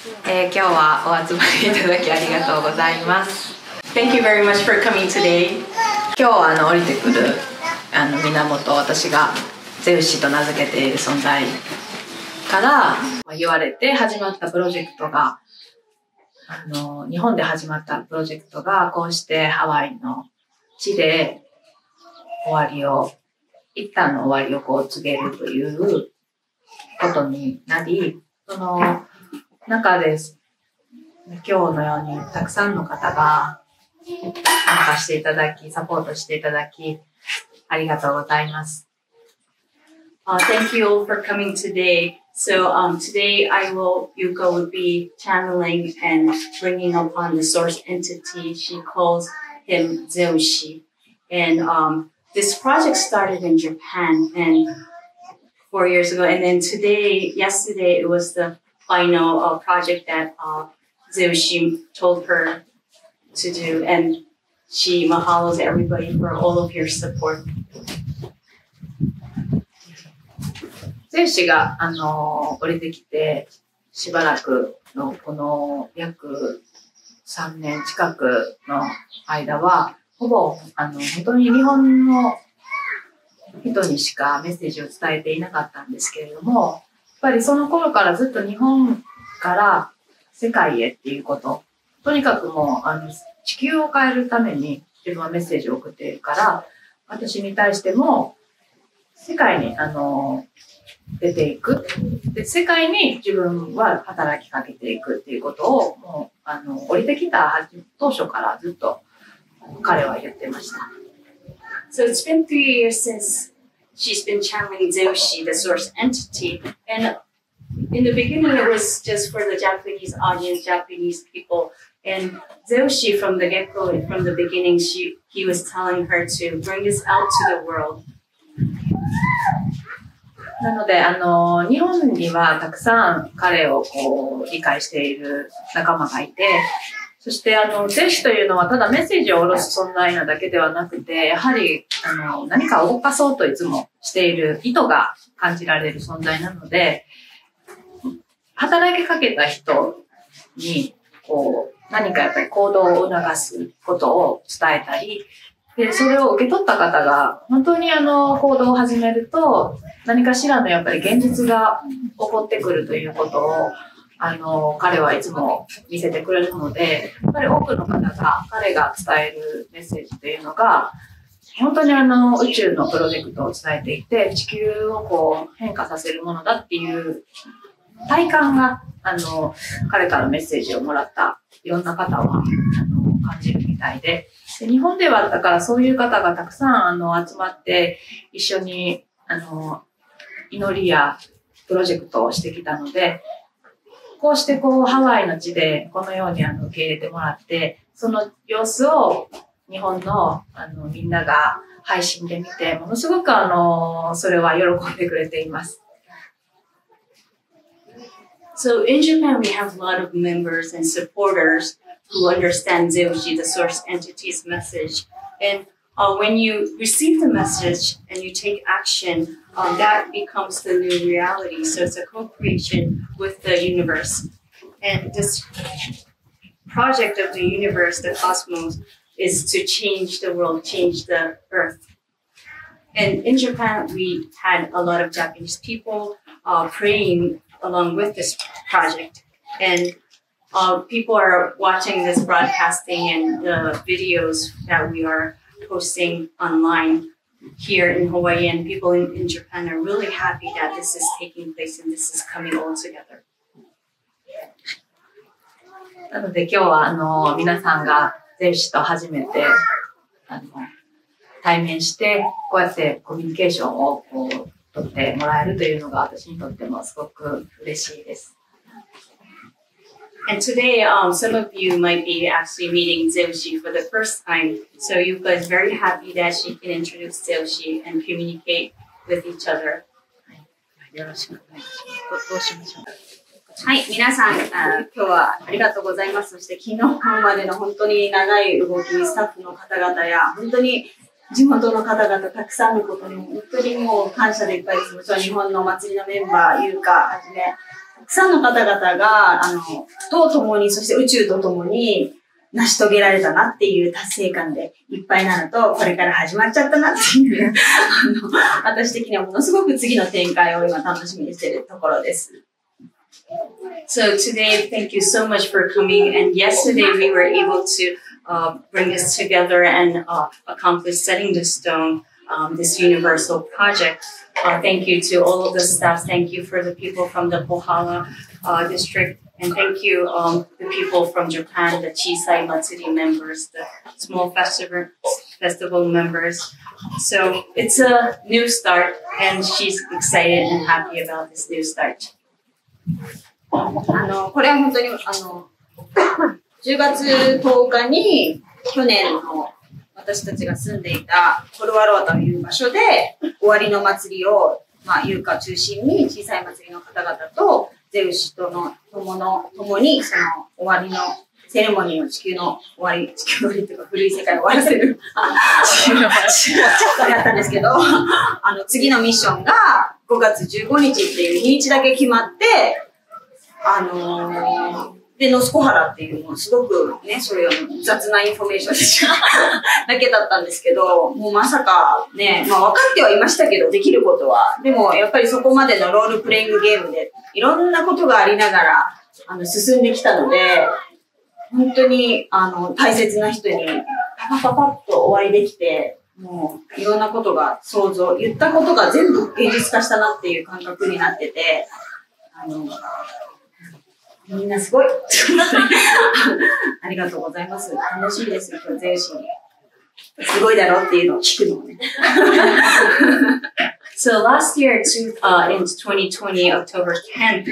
今日はお集まりいただきありがとうございます。Thank you very much for coming today. 今日は降りてくる源、私がゼウシと名付けている存在から言われて始まったプロジェクトが、日本で始まったプロジェクトがこうしてハワイの地で一旦の終わりを告げるということになり、その中で今日のようにたくさんの方が参加していただき、サポートしていただき、ありがとうございます。Thank you all for coming today. So today Yuka will be channeling and bringing upon the source entity. She calls him Zeu-shi. And this project started in Japan and 4 years ago. And then yesterday, it was the final project that Zeu-shi told her to do. And she mahalos everybody for all of your support. ゼウシが降りてきてしばらくのこの約3年近くの間はほぼ本当に日本の人にしかメッセージを伝えていなかったんですけれども、やっぱりその頃からずっと日本から世界へっていうこと、とにかくもう地球を変えるために自分はメッセージを送っているから、私に対しても世界に出ていく。で、世界に自分は働きかけていくっていうことを、もう、降りてきた当初からずっと彼は言ってました。So it's been 3 years since she's been channeling Zeu-shi, the source entity. And in the beginning, it was just for the Japanese audience, Japanese people. And Zeu-shi, from the get-go, from the beginning, he was telling her to bring this out to the world. なので、日本にはたくさん彼を理解している仲間がいて、そして、ゼウシというのはただメッセージを下ろす存在なだけではなくて、やはり、何かを動かそうといつもしている意図が感じられる存在なので、働きかけた人に、何かやっぱり行動を促すことを伝えたり、で、それを受け取った方が、本当に行動を始めると、何かしらのやっぱり現実が起こってくるということを、彼はいつも見せてくれるので、やっぱり多くの方が彼が伝えるメッセージというのが、本当に宇宙のプロジェクトを伝えていて、地球を変化させるものだっていう体感が、彼からメッセージをもらったいろんな方は、感じるみたいで、日本ではだからそういう方がたくさん集まって一緒に祈りやプロジェクトをしてきたので、こうしてハワイの地でこのように受け入れてもらって、その様子を日本のみんなが配信で見て、ものすごくそれは喜んでくれています。So in Japan, we have a lot of members and supporters who understand Zeu-shi, the source entity's message. And when you receive the message and you take action, that becomes the new reality. So it's a co-creation with the universe. And this project of the universe, the cosmos, is to change the world, change the earth. And in Japan, we had a lot of Japanese people praying along with this project. And people are watching this broadcasting and the videos that we are posting online here in Hawaii, and people in Japan are really happy that this is taking place and this is coming all together. なので今日は皆さんがゼウシと初めて対面してこうやってコミュニケーションを取ってもらえるというのが私にとってもすごく嬉しいです。And today, some of you might be actually meeting Zeu-shi for the first time. So Yuka is very happy that she can introduce Zeu-shi and communicate with each other. よろしくお願いします。どうしましょう。はい、皆さん、今日はありがとうございます。そして昨日までの本当に長い動き、スタッフの方々や、本当に地元の方々たくさんのことに本当にもう感謝でいっぱいです。もちろん日本のお祭りのメンバー、優香はじめ、たくさんの方々が、と共に、そして宇宙と共に成し遂げられたなっていう達成感でいっぱいなのと、これから始まっちゃったなっていう、私的にはものすごく次の展開を今楽しみにしているところです。So today, thank you so much for coming. And yesterday we were able to bring this together and accomplish setting the stone, this universal project. Thank you to all of the staff. Thank you for the people from the Kohala district. And thank you the people from Japan, the Chisai Matsuri members, the small festival members. So it's a new start, and she's excited and happy about this new start. これは本当に、10月10日に、去年の私たちが住んでいたコルワロアという場所で、終わりの祭りを、優香中心に小さい祭りの方々と、ゼウシとの共に、その終わりのセレモニーの地球の終わりというか古い世界を終わらせる。ちょっとやったんですけど、次のミッションが5月15日っていう日にちだけ決まって、で、ノスコハラっていうのすごくね、そういう雑なインフォメーションだけだったんですけど、もうまさかね、分かってはいましたけど、できることは。でもやっぱりそこまでのロールプレイングゲームでいろんなことがありながら、進んできたので、本当に大切な人にパパパッとお会いできて、もういろんなことが言ったことが全部現実化したなっていう感覚になってて、みんなすごいありがとうございます。楽しいですよ、今日ゼウシに。すごいだろっていうのを聞くのね。So last year, in 2020, October 10th,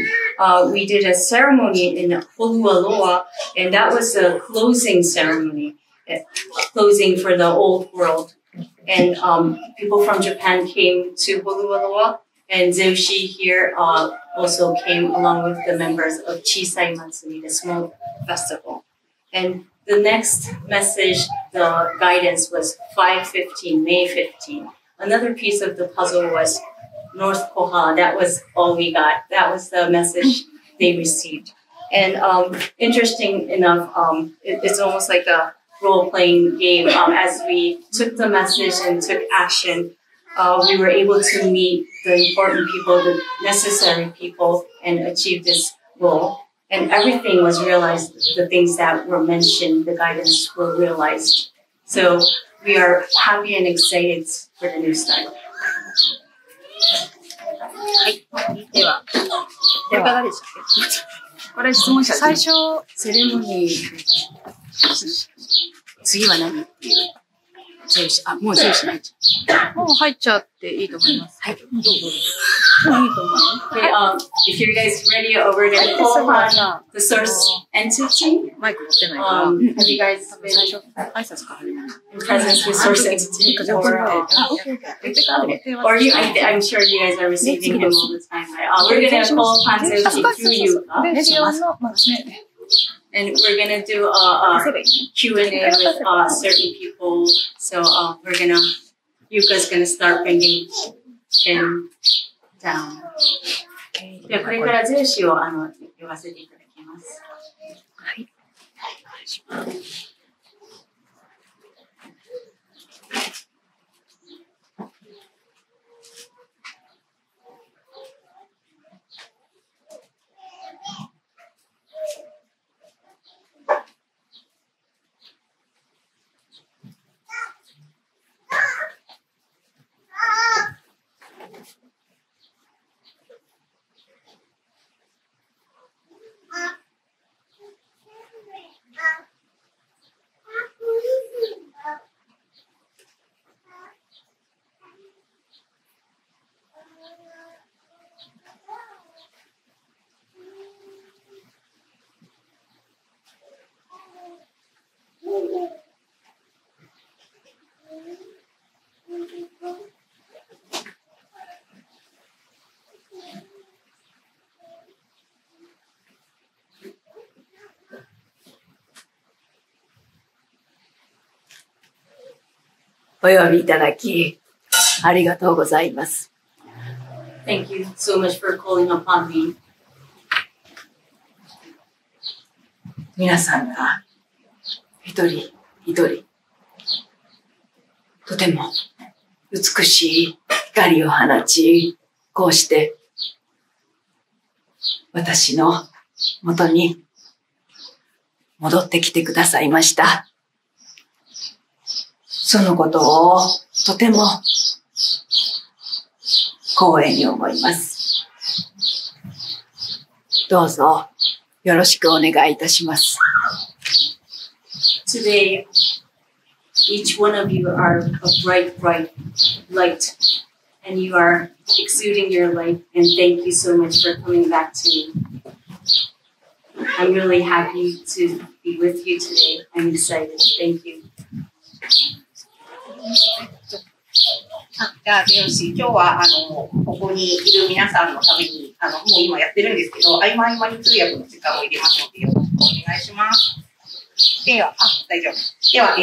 we did a ceremony in Holualoa, and that was a closing ceremony, closing for the old world. And people from Japan came to Holualoa, and Zeu-shi here also came along with the members of Chisai Matsuri, the small festival. And the next message, the guidance was 5/15, May 15. Another piece of the puzzle was North Koha. That was all we got. That was the message they received. And interesting enough, it's almost like a role-playing game. As we took the message and took action, we were able to meet the important people, the necessary people, and achieve this goal. And everything was realized. The things that were mentioned, the guidance were realized. So we are happy and excited for the new start. はい。では、いかがでしたっけ？これ質問者最初、セレモニー、次は何っていう。もうゼウシ入っちゃう。もう入っちゃっていいと思います。はい。どうぞ。いいと思います。Okay, if you guys ready, we're going to call upon the source entity. マイク持ってないから。Have you guys been 最初、挨拶から始める。in presence with source entity? Or you, I'm sure you guys are receiving him all the time, right? We're going to call upon Zeu-shi through you. And we're going to do a Q&A with certain people. So Yuka's going to start bringing him down. ではこれからゼウシを呼ばせていただきます。はい。お願いします。お呼びいただき、ありがとうございます。Thank you so much for calling upon me. 皆さんが一人一人とても美しい光を放ち、こうして私の元に戻ってきてくださいました。そのことをとても光栄に思います。どうぞよろしくお願いいたします。Today, each one of you are a bright, bright light, and you are exuding your light, and thank you so much for coming back to me. I'm really happy to be with you today. I'm excited. Thank you. じゃあ、ゼウ氏、今日は、ここにいる皆さんのために、もう今やってるんですけど、合間合間に通訳の時間を入れますので、よろしくお願いします。では、大丈夫。では、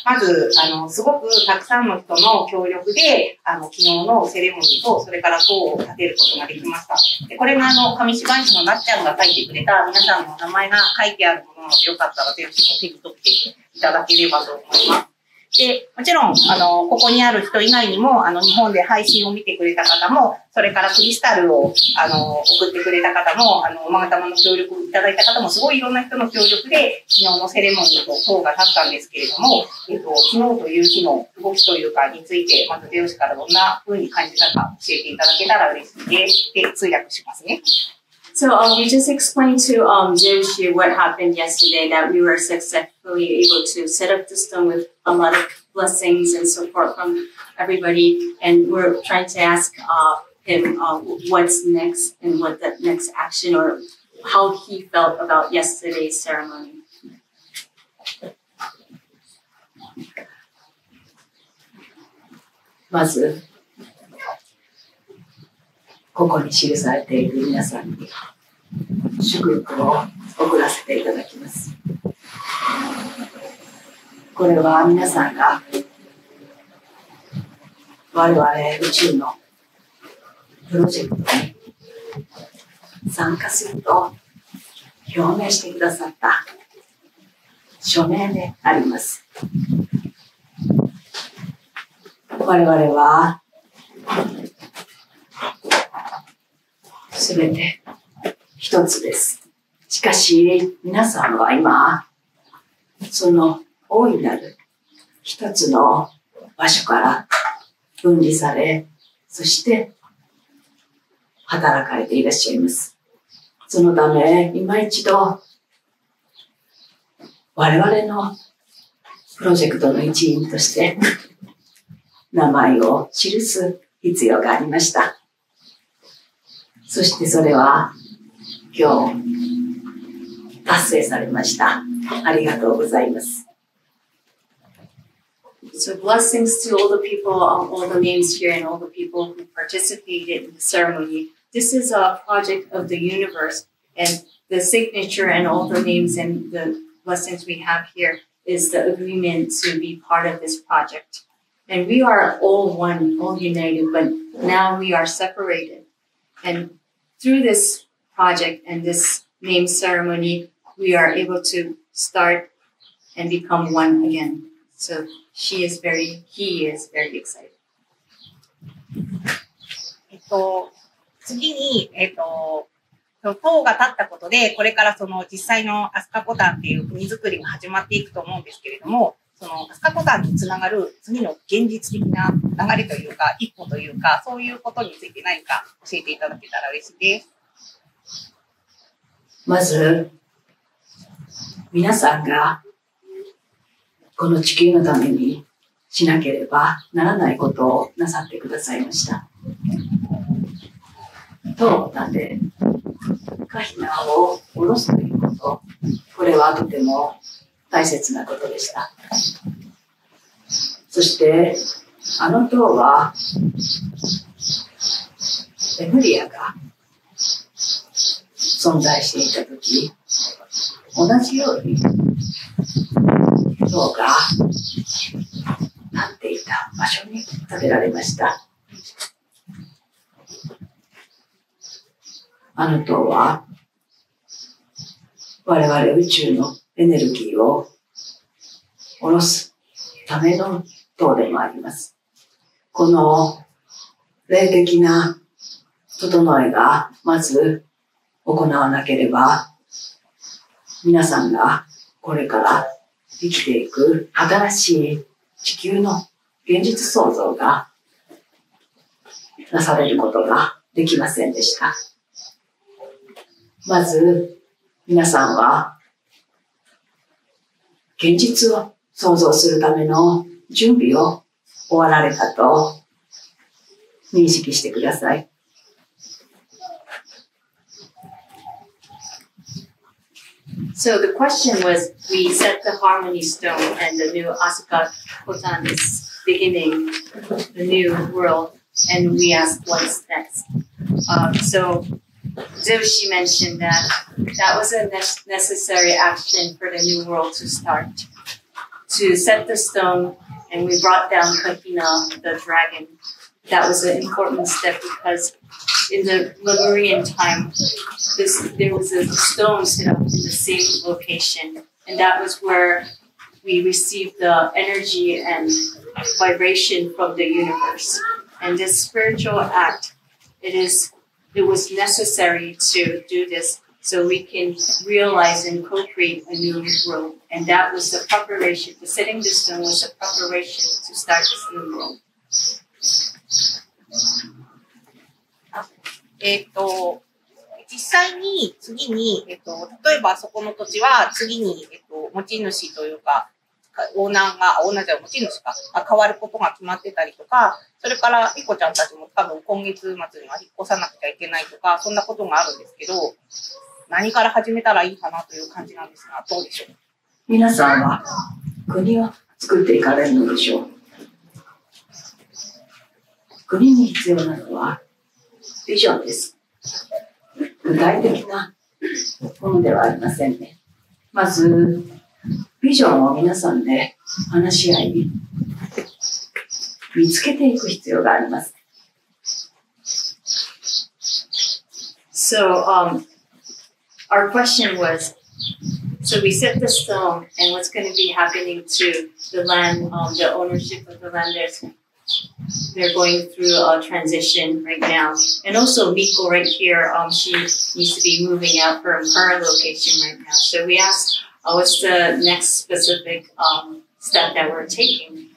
まず、すごくたくさんの人の協力で、昨日のセレモニーと、それから塔を建てることができました。で、これが上芝居師のなっちゃんが書いてくれた皆さんの名前が書いてあるものなので、よかったら全部手に取っていただければと思います。で、もちろん、ここにある人以外にも、日本で配信を見てくれた方も、それからクリスタルを、送ってくれた方も、おまがたまの協力をいただいた方も、すごいいろんな人の協力で、昨日のセレモニーと塔が立ったんですけれども、昨日という日の動きというかについて、まずゼウ氏からどんな風に感じたか教えていただけたら嬉しいです。で、通訳しますね。So we just explained to Zeu-shi what happened yesterday, that we were successfully able to set up the stone with a lot of blessings and support from everybody. And we're trying to ask him what's next and what the next action or how he felt about yesterday's ceremony. まず、ここに記されている皆さんに祝福を送らせていただきます。これは皆さんが我々宇宙のプロジェクトに参加すると表明してくださった署名であります。我々はすべて一つです。しかし皆さんは今その大いなる一つの場所から分離され、そして働かれていらっしゃいます。そのため今一度我々のプロジェクトの一員として名前を記す必要がありました。そしてそれは今日達成されました。ありがとうございます。So blessings to all the people, all the names here and all the people who participated in the ceremony. This is a project of the universe, and the signature and all the names and the blessings we have here is the agreement to be part of this project. And we are all one, all united, but now we are separated. And through this project and this name ceremony, we are able to start and become one again. So he is very excited. 次に、塔が立ったことで、これからその実際の飛鳥コタンっていう国づくりが始まっていくと思うんですけれども、その飛鳥コタンにつながる次の現実的な流れというか、一歩というか、そういうことについて何か教えていただけたら嬉しいです。まず、皆さんがこの地球のためにしなければならないことをなさってくださいました。塔を建て、カヒナを下ろすということ、これはとても大切なことでした。そして、あの塔は、レムリアが存在していたとき、同じように、塔が立っていた場所に建てられました。あの塔は我々宇宙のエネルギーを下ろすための塔でもあります。この霊的な整えがまず行わなければ、皆さんがこれから生きていく新しい地球の現実創造がなされることができませんでした。まず皆さんは現実を創造するための準備を終わられたと認識してください。So the question was, we set the harmony stone and the new AskaCotan is beginning the new world, and we asked what's next. So Zeu-shi mentioned that that was a necessary action for the new world to start. To set the stone, and we brought down Kahina, the dragon. That was an important step because in the Lemurian time, there was a stone set up in the same location, and that was where we received the energy and vibration from the universe. And this spiritual act, it was necessary to do this so we can realize and co-create a new world. And that was the preparation. The setting the stone was the preparation to start this new world. 実際に次に、例えばそこの土地は次に、持ち主というか、オーナーじゃ持ち主が変わることが決まってたりとか、それからリコちゃんたちも多分今月末には引っ越さなくちゃいけないとか、そんなことがあるんですけど、何から始めたらいいかなという感じなんですが、どうでしょう？皆さんは国を作っていかれるのでしょう。国に必要なのはビジョンです。具体的なものではありませんね。まず、ビジョンを皆さんで話し合い、見つけていく必要があります。So, our question was, so we set the stone, and what's going to be happening to the land, the ownership of the land, they're going through a transition right now. And also Miko right here, she needs to be moving out from her location right now. So we asked, what's the next specific step that we're taking?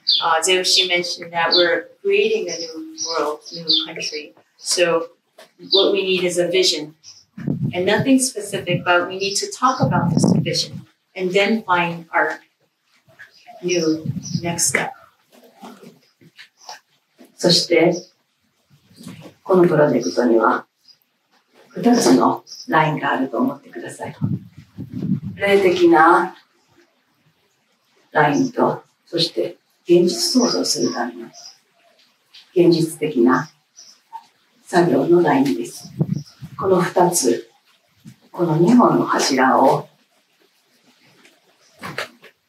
Zeu-shi mentioned that we're creating a new world, new country. So what we need is a vision. And nothing specific, but we need to talk about this vision and then find our new next step. そして、このプロジェクトには2つのラインがあると思ってください。霊的なラインと、そして現実創造するための現実的な作業のラインです。この2つ、この2本の柱を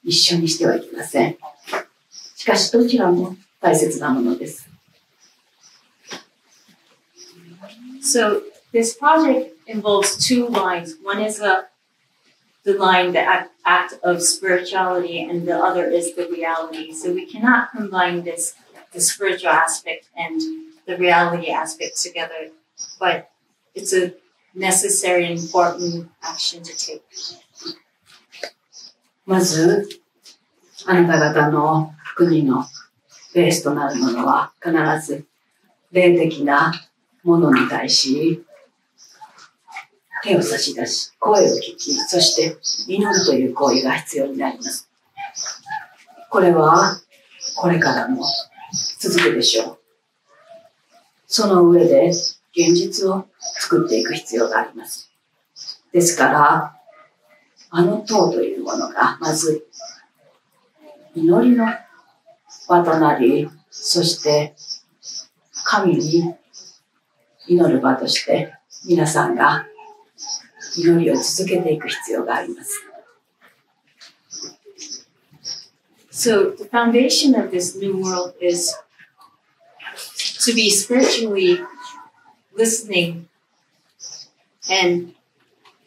一緒にしてはいけません。しかしどちらも大切なものです。So this project involves two lines. One is the line, the act of spirituality, and the other is the reality. So we cannot combine the spiritual aspect and the reality aspect together, but it's a necessary and important action to take. まず、あなた方の国のベースとなるものは必ず霊的なものに対し手を差し出し、声を聞き、そして祈るという行為が必要になります。これはこれからも続くでしょう。その上で現実を作っていく必要があります。ですから、あの塔というものがまず祈りの場となり、そして神に祈る場として皆さんが祈りを続けていく必要があります。So the foundation of this new world is to be spiritually listening and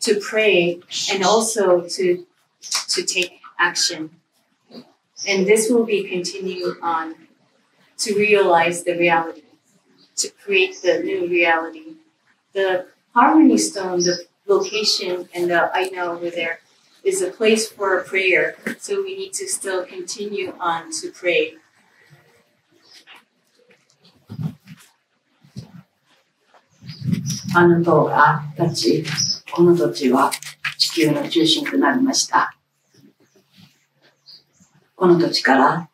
to pray and also to take action. And this will be continued on to realize the reality, to create the new reality. The Harmony Stone, the location and the Aina over there is a place for a prayer. So we need to still continue on to pray. あの塔が立ち、この土地は地球の中心となりました。この土地から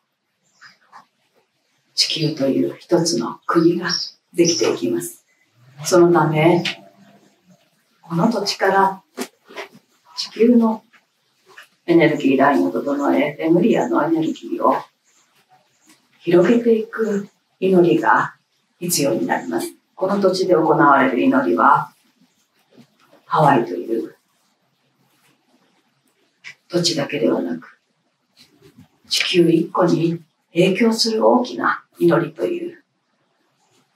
地球という一つの国ができていきます。そのため、この土地から地球のエネルギーラインを整え、レムリアのエネルギーを広げていく祈りが必要になります。この土地で行われる祈りは、ハワイという土地だけではなく、地球一個に影響する大きな祈りという、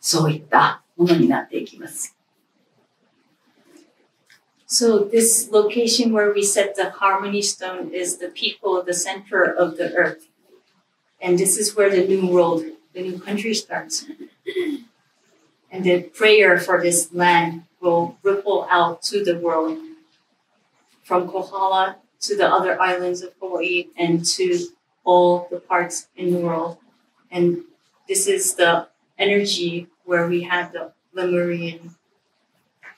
そういったものになっていきます。So this location where we set the Harmony Stone is the people, the center of the earth. And this is where the new world, the new country starts. And the prayer for this land will ripple out to the world, from Kohala to the other islands of Hawaii and to all the parts in the world. And this is the energy where we have the Lemurian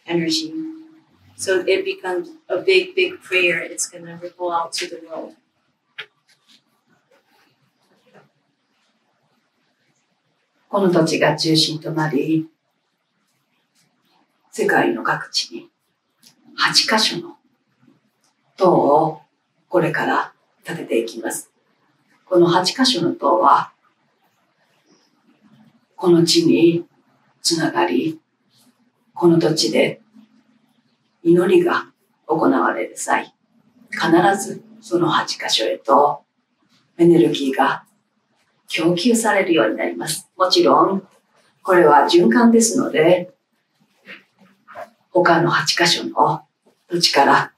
energy. So it becomes a big, big prayer. It's going to ripple out to the world. この土地が中心となり、世界の各地に8カ所の塔をこれから建てていきます。この8カ所の塔は、この地につながり、この土地で祈りが行われる際、必ずその8カ所へとエネルギーが供給されるようになります。もちろん、これは循環ですので、他の8カ所の土地から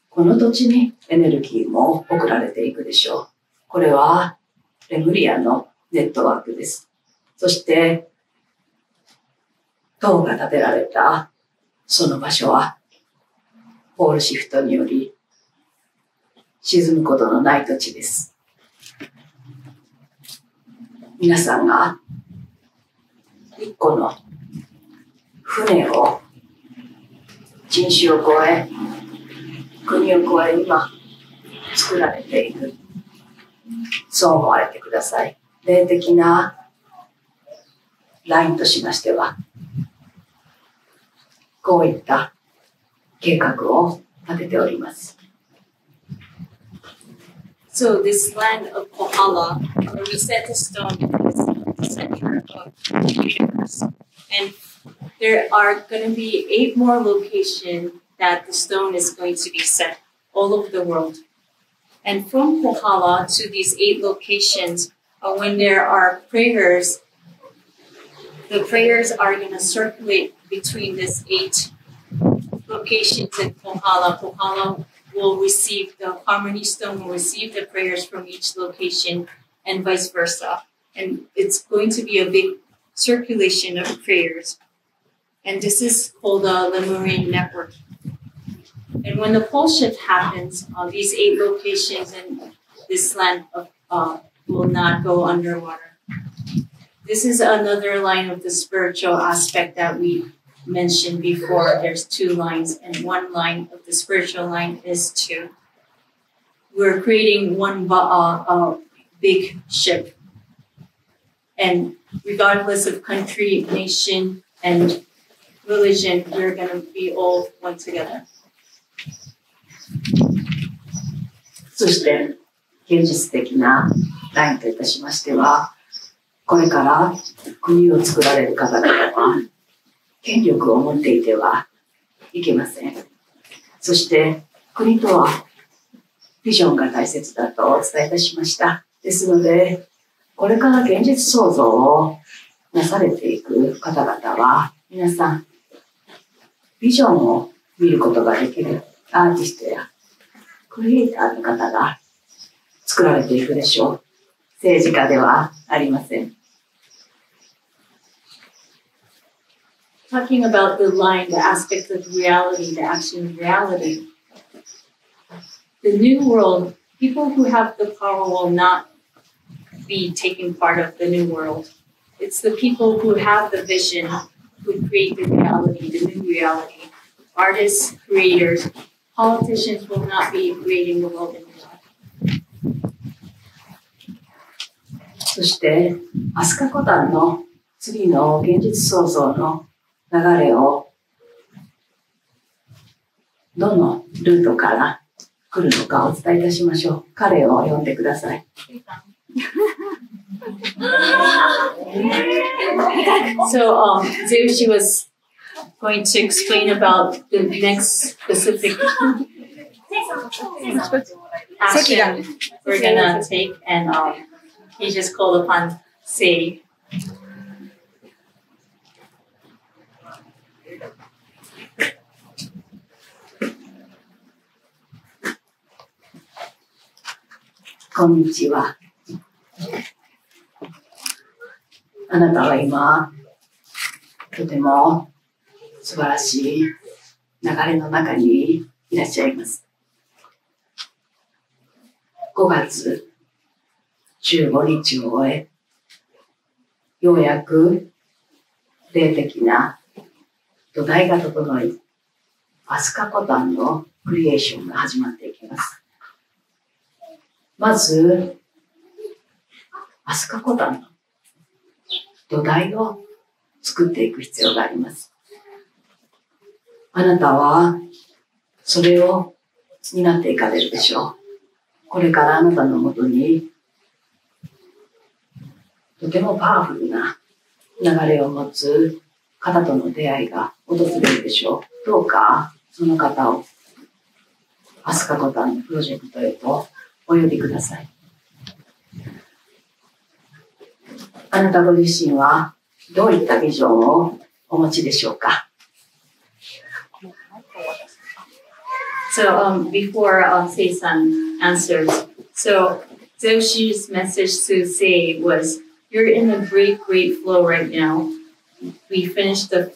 この土地にエネルギーも送られていくでしょう。これはレムリアのネットワークです。そして、塔が建てられたその場所は、ポールシフトにより沈むことのない土地です。皆さんが一個の船を人種を超え、国を超え今作られている。そう思われてください。霊的なラインとしましては、こういった計画を立てております。So this land of Kohala, where we set the stone, is the center of the universe. And there are going to be 8 more locations that the stone is going to be set all over the world. And from Kohala to these 8 locations, when there are prayers, the prayers are going to circulate between these 8 locations in Kohala. Kohala will receive, the Harmony Stone will receive the prayers from each location and vice versa. And it's going to be a big circulation of prayers. And this is called the Lemurian Network. And when the pole shift happens, these 8 locations in this land will not go underwater. This is another line of the spiritual aspect that we mentioned before. There's 2 lines, and one line of the spiritual line is we're creating one big ship. And regardless of country, nation, and religion, we're going to be all one together. そして、現実的なラインといたしましては、これから国を作られる方々は、権力を持っていてはいけません。そして、国とはビジョンが大切だとお伝えいたしました。ですので、これから現実創造をなされていく方々は、皆さん、ビジョンを見ることができるアーティストやクリエイターの方が作られていくでしょう。政治家ではありません。Talking about the line, the aspect of reality, the action of reality. The new world, people who have the power will not be taking part of the new world. It's the people who have the vision, who create the reality, the new reality. Artists, creators, politicians will not be creating the world anymore. そして、飛鳥コタンの次の現実創造の流れをどのルートから来るのかお伝えいたしましょう。彼を呼んでください。So, Zeu-shi was going to explain about the next specific action we're gonna take, and he just called upon Sei. こんにちは。あなたは今、とても素晴らしい流れの中にいらっしゃいます。5月15日を終え、ようやく霊的な土台が整い、飛鳥コタンのクリエーションが始まっていきます。まず、飛鳥コタンの土台を作っていく必要があります。あなたはそれを担っていかれるでしょう。これからあなたのもとにとてもパワフルな流れを持つ方との出会いが訪れるでしょう。どうかその方をAskaCotanプロジェクトへとお呼びください。あなたご自身はどういったビジョンをお持ちでしょうか。So, before Sei-san answers, so Zeu-shi's message to Sei was, you're in a great flow right now. We finished the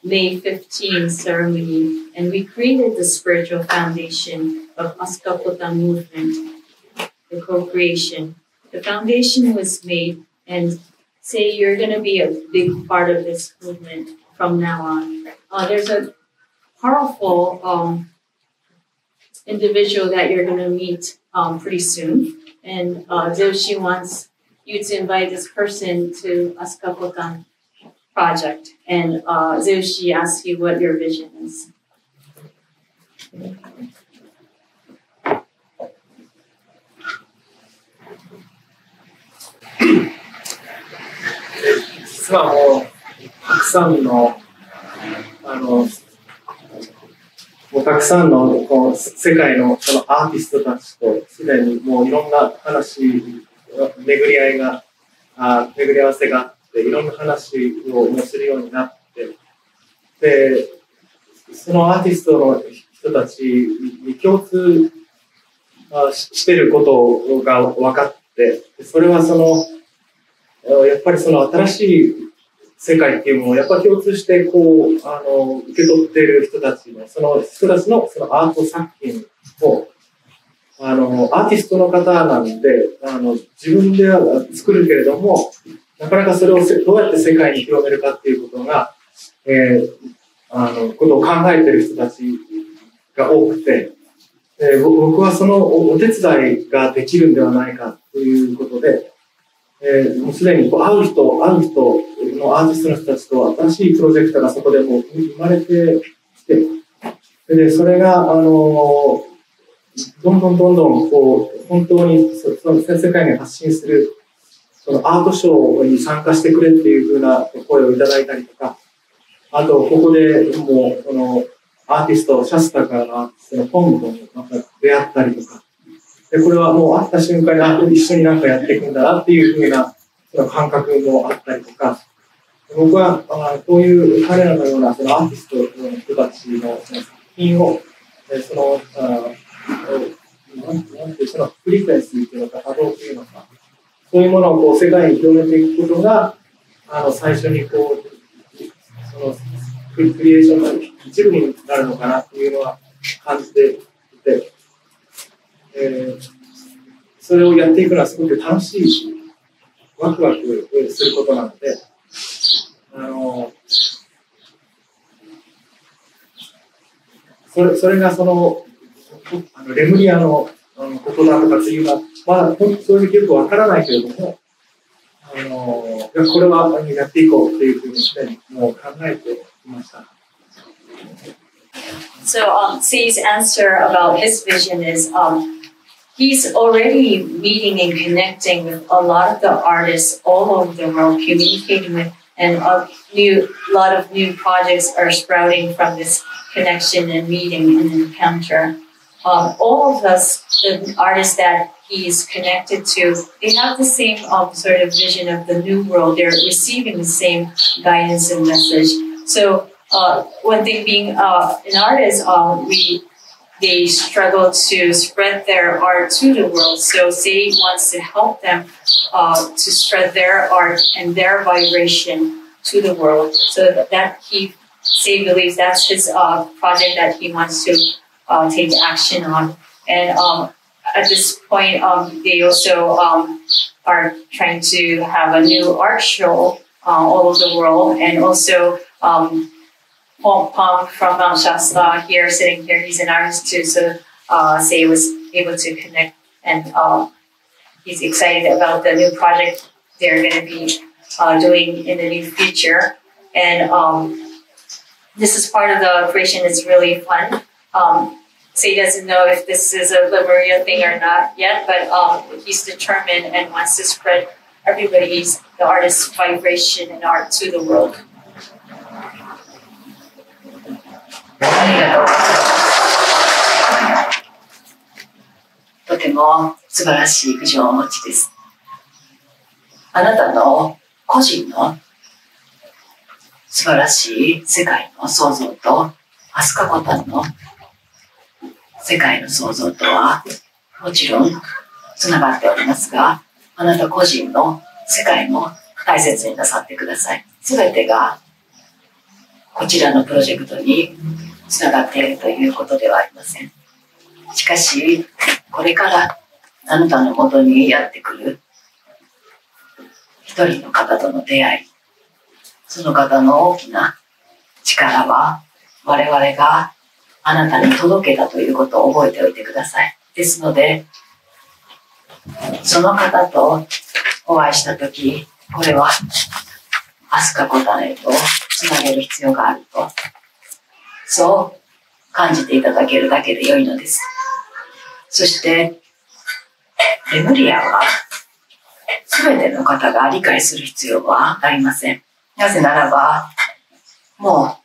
May 15th ceremony, and we created the spiritual foundation of AskaCotan movement, the co-creation. The foundation was made, and Sei, you're going to be a big part of this movement from now on. There's a powerful individual that you're going to meet pretty soon. And Zeu-shi wants you to invite this person to AskaCotan Project. And Zeu-shi asks you what your vision is. 実はもうたくさんのたくさんのこう世界のそのアーティストたちとすでにもういろんな話、巡り合わせがあって、いろんな話をもするようになって、で、そのアーティストの人たちに共通していることが分かって、それはやっぱりその新しい世界っていうものをやっぱり共通してこう受け取っている人たちのその人たちのそのアート作品をアーティストの方なんで自分では作るけれどもなかなかそれをどうやって世界に広めるかっていうことがことを考えている人たちが多くて僕はそのお手伝いができるんではないかということでもうすでに会う人のアーティストの人たちと新しいプロジェクトがそこでもう生まれてきて、でそれがどんどんこう本当にその世界に発信するそのアートショーに参加してくれっていう風な声をいただいたりとか、あとここでもうこのアーティストシャスタからその本とまた出会ったりとか。でこれはもう会った瞬間に一緒になんかやっていくんだなっていう風なその感覚もあったりとか、僕はこういう彼らのようなそのアーティストの人たちの品を、その、そのフリクエンシーというのか、波動というのか、そういうものをこう世界に広めていくことが、最初にこう、そのクリエーションの一部になるのかなというのは感じていて、それをやっていくのはすごく楽しいし、ワクワクすることなので、それがその、レムリアのことだとかっていうのは、まだ正直よくわからないけれども、これはやっていこうというふうにすでにもう考えていました。So, C's answer about his vision is, he's already meeting and connecting with a lot of the artists all over the world, communicating with, and a lot of new projects are sprouting from this connection and meeting and encounter. All of us, the artists that he's connected to, they have the same sort of vision of the new world. They're receiving the same guidance and message. So, one thing being an artist, they struggle to spread their art to the world. So Sei wants to help them to spread their art and their vibration to the world. So Sei believes that's his project that he wants to take action on. And at this point, they also are trying to have a new art show all over the world. And also, Pom from Mount Shasta here, sitting here, he's an artist too. So Sei was able to connect, and he's excited about the new project they're going to be doing in the near future. And this is part of the creation. It's really fun. Sei doesn't know if this is a Lemuria thing or not yet, but he's determined and wants to spread everybody's, the artist's vibration and art to the world. ありがとうございます。とても素晴らしいビジョンをお持ちです。あなたの個人の素晴らしい世界の創造とアスカコタンの世界の創造とはもちろんつながっておりますが、あなた個人の世界も大切になさってください。すべてがこちらのプロジェクトにつながっているということではありません。しかし、これからあなたのもとにやってくる一人の方との出会い、その方の大きな力は我々があなたに届けたということを覚えておいてください。ですので、その方とお会いしたとき、これはアスカコタンへとつなげる必要があると、そう感じていただけるだけで良いのです。そして、レムリアは全ての方が理解する必要はありません。なぜならば、もう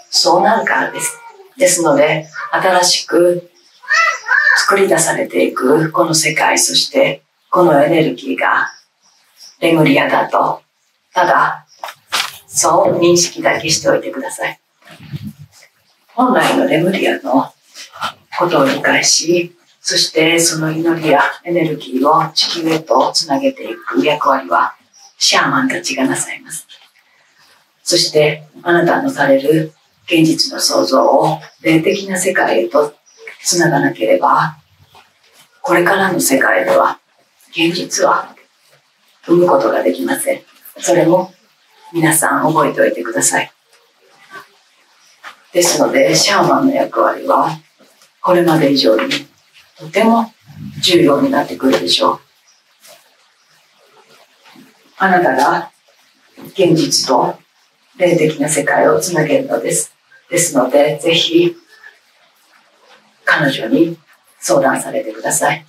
そうなるからです。ですので、新しく作り出されていくこの世界、そしてこのエネルギーがレムリアだと、ただそう認識だけしておいてください。本来のレムリアのことを理解し、そしてその祈りやエネルギーを地球へとつなげていく役割はシャーマンたちがなさいます。そしてあなたのされる現実の創造を霊的な世界へとつながなければ、これからの世界では現実は生むことができません。それも皆さん覚えておいてください。ですので、シャーマンの役割はこれまで以上にとても重要になってくるでしょう。あなたが現実と霊的な世界をつなげるのです。ですので、ぜひ彼女に相談されてください。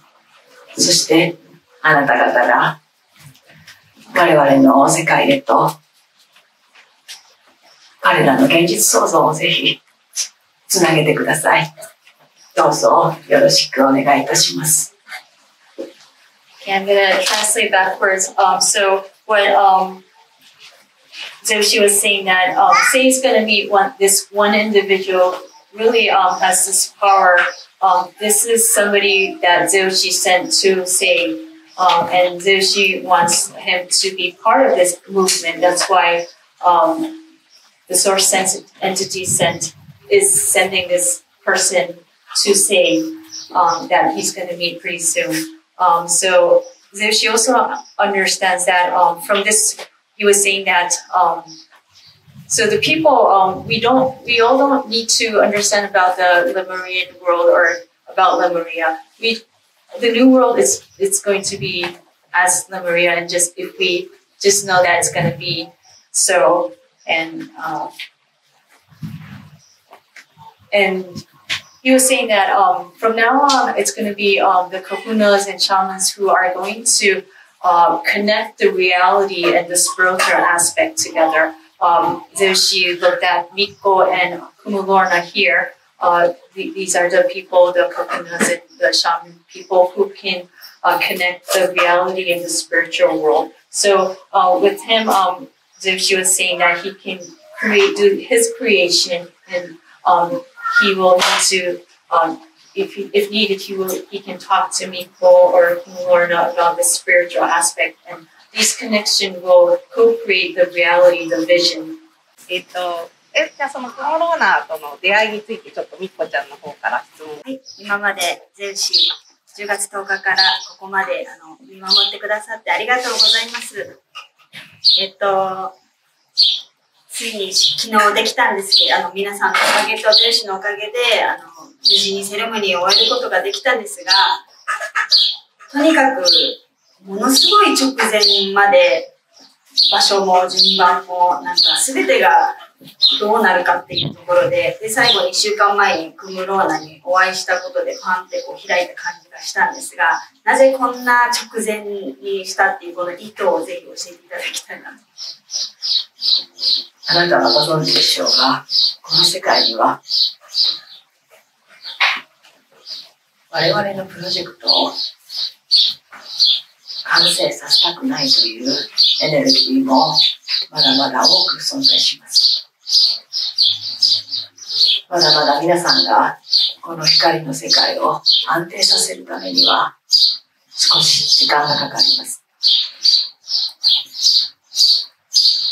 そしてあなた方が我々の世界へと彼らの現実創造をぜひつなげてください。どうぞよろしくお願いいたします。Okay, I'm going to translate backwards. So what Zeu-shi was saying that Sei is going to meet this one individual really has this power. This is somebody that Zeu-shi sent to save, and Zeu-shi wants him to be part of this movement. That's why the source entity is sending this person to save that he's going to meet pretty soon. So Zeu-shi also understands that from this, he was saying that so the people we all don't need to understand about the Lemurian world or about Lemuria. The new world it's going to be as Lemuria, and if we just know that it's going to be so, and he was saying that from now on, it's going to be the kahunas and shamans who are going to connect the reality and the spiritual aspect together. Zeu-shi looked at Miko and Kumulorna here. These are the people, the kahunas and the shaman people who can connect the reality and the spiritual world. So with him, Zeu-shi was saying that he can do his creation, and he will need to, if needed, he can talk to Miko or Kumulorna about the spiritual aspect, and this connection will co-create the reality, the vision. じゃあそのクモローナーとの出会いについてちょっとみっこちゃんの方から質問。はい、今までゼウシ10月10日からここまで見守ってくださってありがとうございます。ついに昨日できたんですけど、皆さんのおかげとゼウシのおかげで無事にセレモニーを終えることができたんですが、とにかくものすごい直前まで場所も順番もなんか全てがどうなるかっていうところで、最後2週間前にクムローナにお会いしたことでパンってこう開いた感じがしたんですが、なぜこんな直前にしたっていうこの意図をぜひ教えていただきたいなと。あなたはご存知でしょうが、この世界には我々のプロジェクトを完成させたくないというエネルギーもまだまだ多く存在します。まだまだ皆さんがこの光の世界を安定させるためには少し時間がかかります。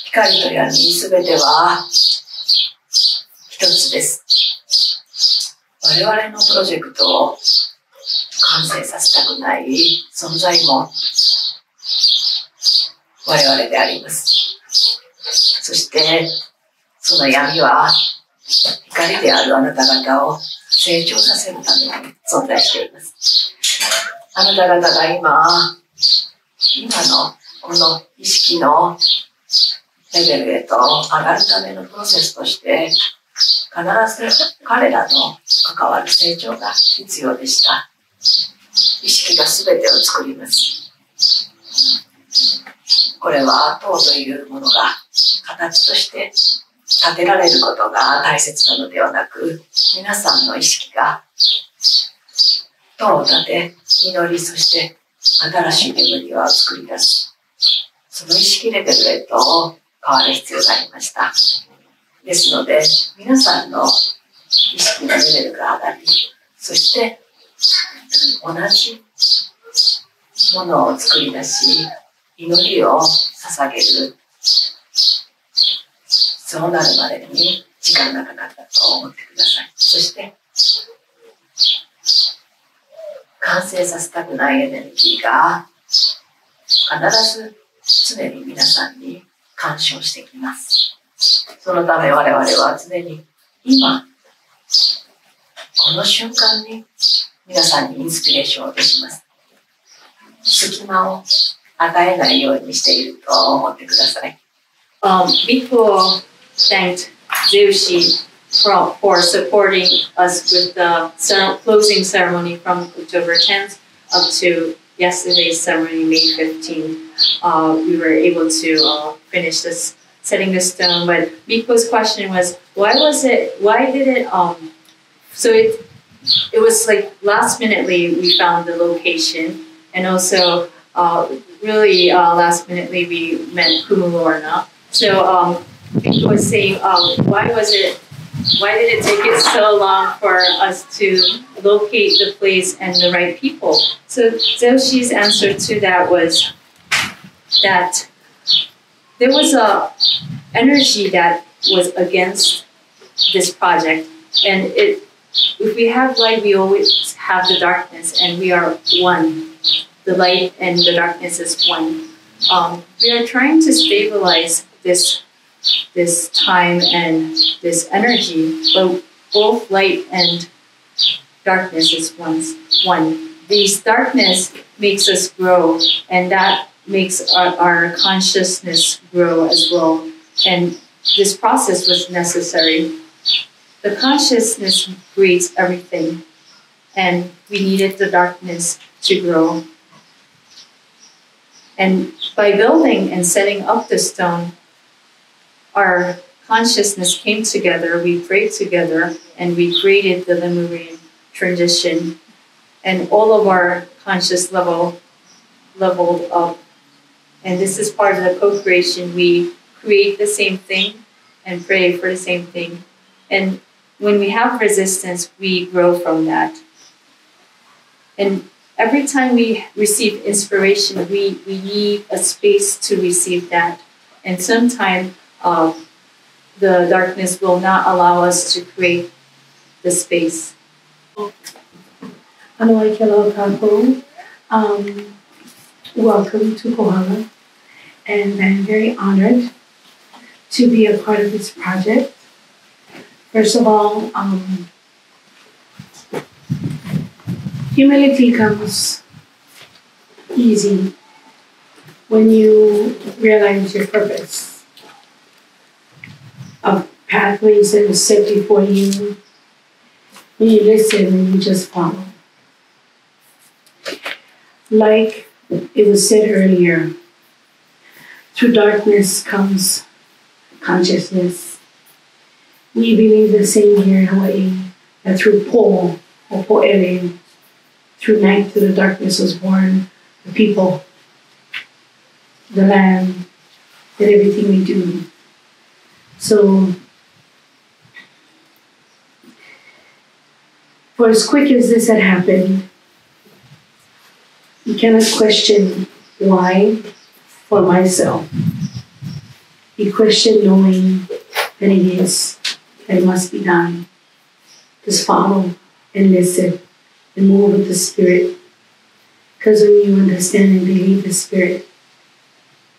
光と闇すべては一つです。我々のプロジェクトを完成させたくない存在も我々であります。そしてその闇は光であるあなた方を成長させるために存在しています。あなた方が今のこの意識のレベルへと上がるためのプロセスとして必ず彼らの関わる成長が必要でした。意識が全てを作ります。これは塔というものが形として立てられることが大切なのではなく、皆さんの意識が塔を立て、祈り、そして新しい眠りを作り出す。その意識レベルへと変わる必要がありました。ですので、皆さんの意識のレベルが上がり、そして同じものを作り出し、祈りを捧げる。そうなるまでに時間がかかったと思ってください。そして、完成させたくないエネルギーが必ず常に皆さんに干渉してきます。そのため我々は常に今、この瞬間に皆さんにインスピレーションを出します。隙間を与えないようにしていると思ってください。Miko thanked Zeu-shi for supporting us with the closing ceremony from October 10th up to yesterday's ceremony, May 15th. We were able to finish this, setting the stone. But Miko's question was, so it was like last minutely we found the location, and also really last minutely we met Kumulorna. So Miko was saying, why was it why did it take it so long for us to locate the place and the right people? So Zeu-shi's answer to that was that there was a energy that was against this project, and if we have light, we always have the darkness, and we are one. The light and the darkness is one. We are trying to stabilize this time and this energy, but both light and darkness is one. This darkness makes us grow, and that makes our consciousness grow as well. And this process was necessary. The consciousness creates everything, and we needed the darkness to grow. And by building and setting up the stone, our consciousness came together, we prayed together, and we created the Lemurian tradition. And all of our conscious leveled up. And this is part of the co-creation. We create the same thing and pray for the same thing. And when we have resistance, we grow from that. And every time we receive inspiration, we need a space to receive that. And sometimes the darkness will not allow us to create the space. Welcome to Kohala, and I'm very honored to be a part of this project. First of all, humility comes easy when you realize your purpose of pathways that are set before you. When you listen and you just follow. Like it was said earlier, through darkness comes consciousness. We believe the same here in Hawaii, that through Po, or Po'ele, through night, through the darkness was born the people, the land, and everything we do. So, for as quick as this had happened, you cannot question why for myself. You question knowing that it must be done. Just follow and listen and move with the Spirit. Because when you understand and believe the Spirit,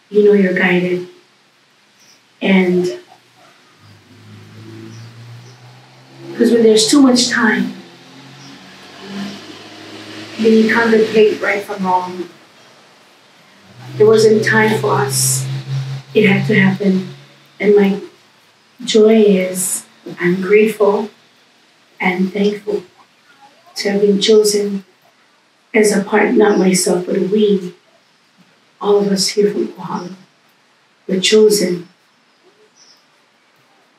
you know you're guided. And because when there's too much time, then you contemplate right from wrong. There wasn't time for us. It had to happen. And my joy is I'm grateful and thankful to have been chosen as a part, not myself, but we, all of us here from Kohala, were chosen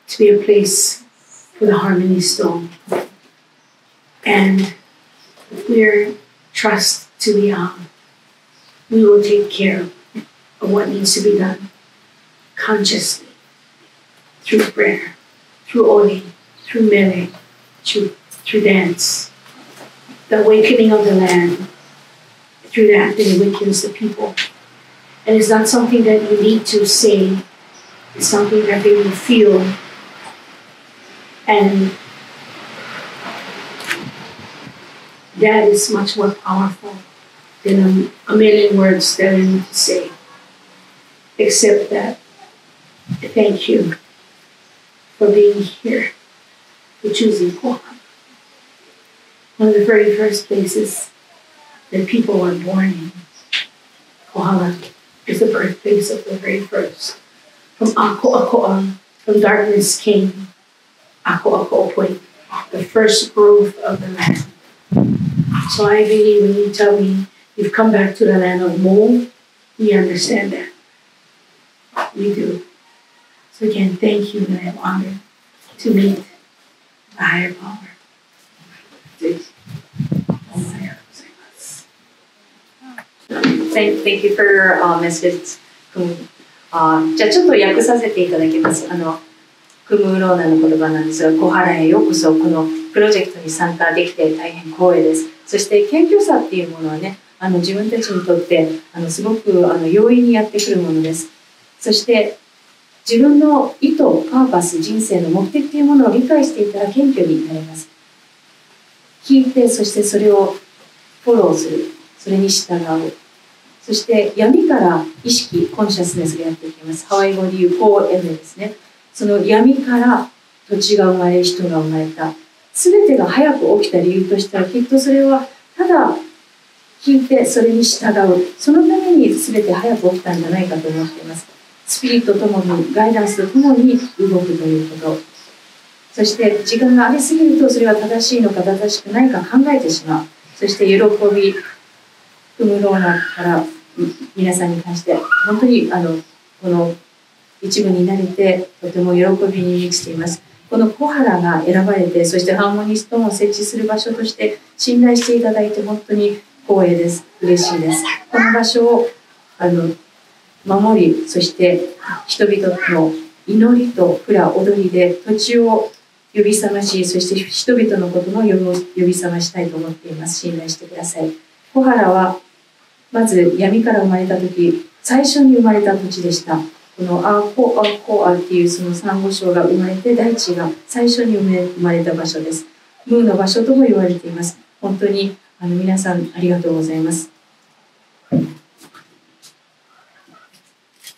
to be a place for the Harmony Stone. And we're trust to be on. We will take care of what needs to be done consciously, through prayer, through Oli, through Mele, through dance, the awakening of the land. Through that, it awakens the people. And it's not something that you need to say, it's something that they will feel. And that is much more powerful than a million words that I need to say. Except that, thank you for being here, for choosing Kohala. One of the very first places that people were born in, Kohala, is the birthplace of the very first. From Ako, from darkness came Ako, the first growth of the land. So I believe when you tell me you've come back to the land of Mo, we understand that. We do. So again, thank you, and I'm honored to meet the higher power. Thank you for your message. じゃあちょっと訳させていただきます。クムーローナの言葉なんですが、小原へようこそ、このプロジェクトに参加できて大変光栄です。そして謙虚さっていうものはね、自分たちにとってすごく容易にやってくるものです。そして自分の意図、パーパス、人生の目的というものを理解していたら謙虚になります。聞いて、そしてそれをフォローする、それに従う。そして闇から意識、コンシャスネスがやってきます。ハワイ語で言うコーエメですね。その闇から土地が生まれ、人が生まれた。すべてが早く起きた理由としたら、きっとそれはただ聞いてそれに従う。そのためにすべて早く起きたんじゃないかと思っています。スピリットともに、ガイダンスとともに動くということ。そして時間がありすぎると、それは正しいのか正しくないか考えてしまう。そして喜び、クムローナから皆さんに関して、本当にこの一部になれて、とても喜びに満ちています。この小原が選ばれて、そしてハーモニストも設置する場所として信頼していただいて、本当に光栄です。嬉しいです。この場所を守り、そして人々の祈りとフラ、踊りで土地を呼び覚まし、そして人々のことも呼び覚ましたいと思っています。信頼してください。小原はまず闇から生まれた時、最初に生まれた土地でした。このアーコアっていうそのサンゴ礁が生まれて、大地が最初に生まれた場所です。ムーの場所とも言われています。本当に皆さんありがとうございます。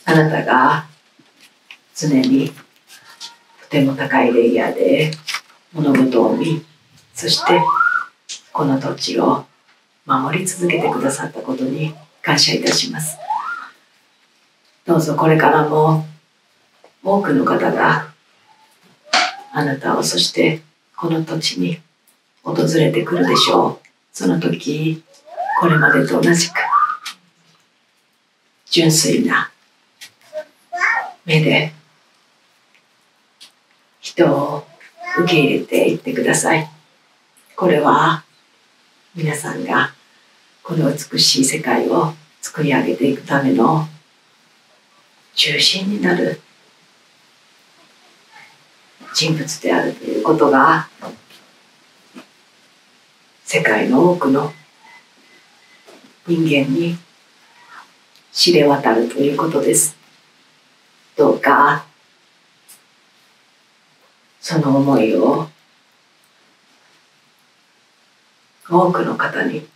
あなたが常にとても高いレイヤーで物事を見、そしてこの土地を守り続けてくださったことに感謝いたします。どうぞこれからも多くの方があなたを、そしてこの土地に訪れてくるでしょう。その時、これまでと同じく純粋な目で人を受け入れていってください。これは皆さんがこの美しい世界を作り上げていくための中心になる人物であるということが、世界の多くの人間に知れ渡るということです。どうかその思いを多くの方に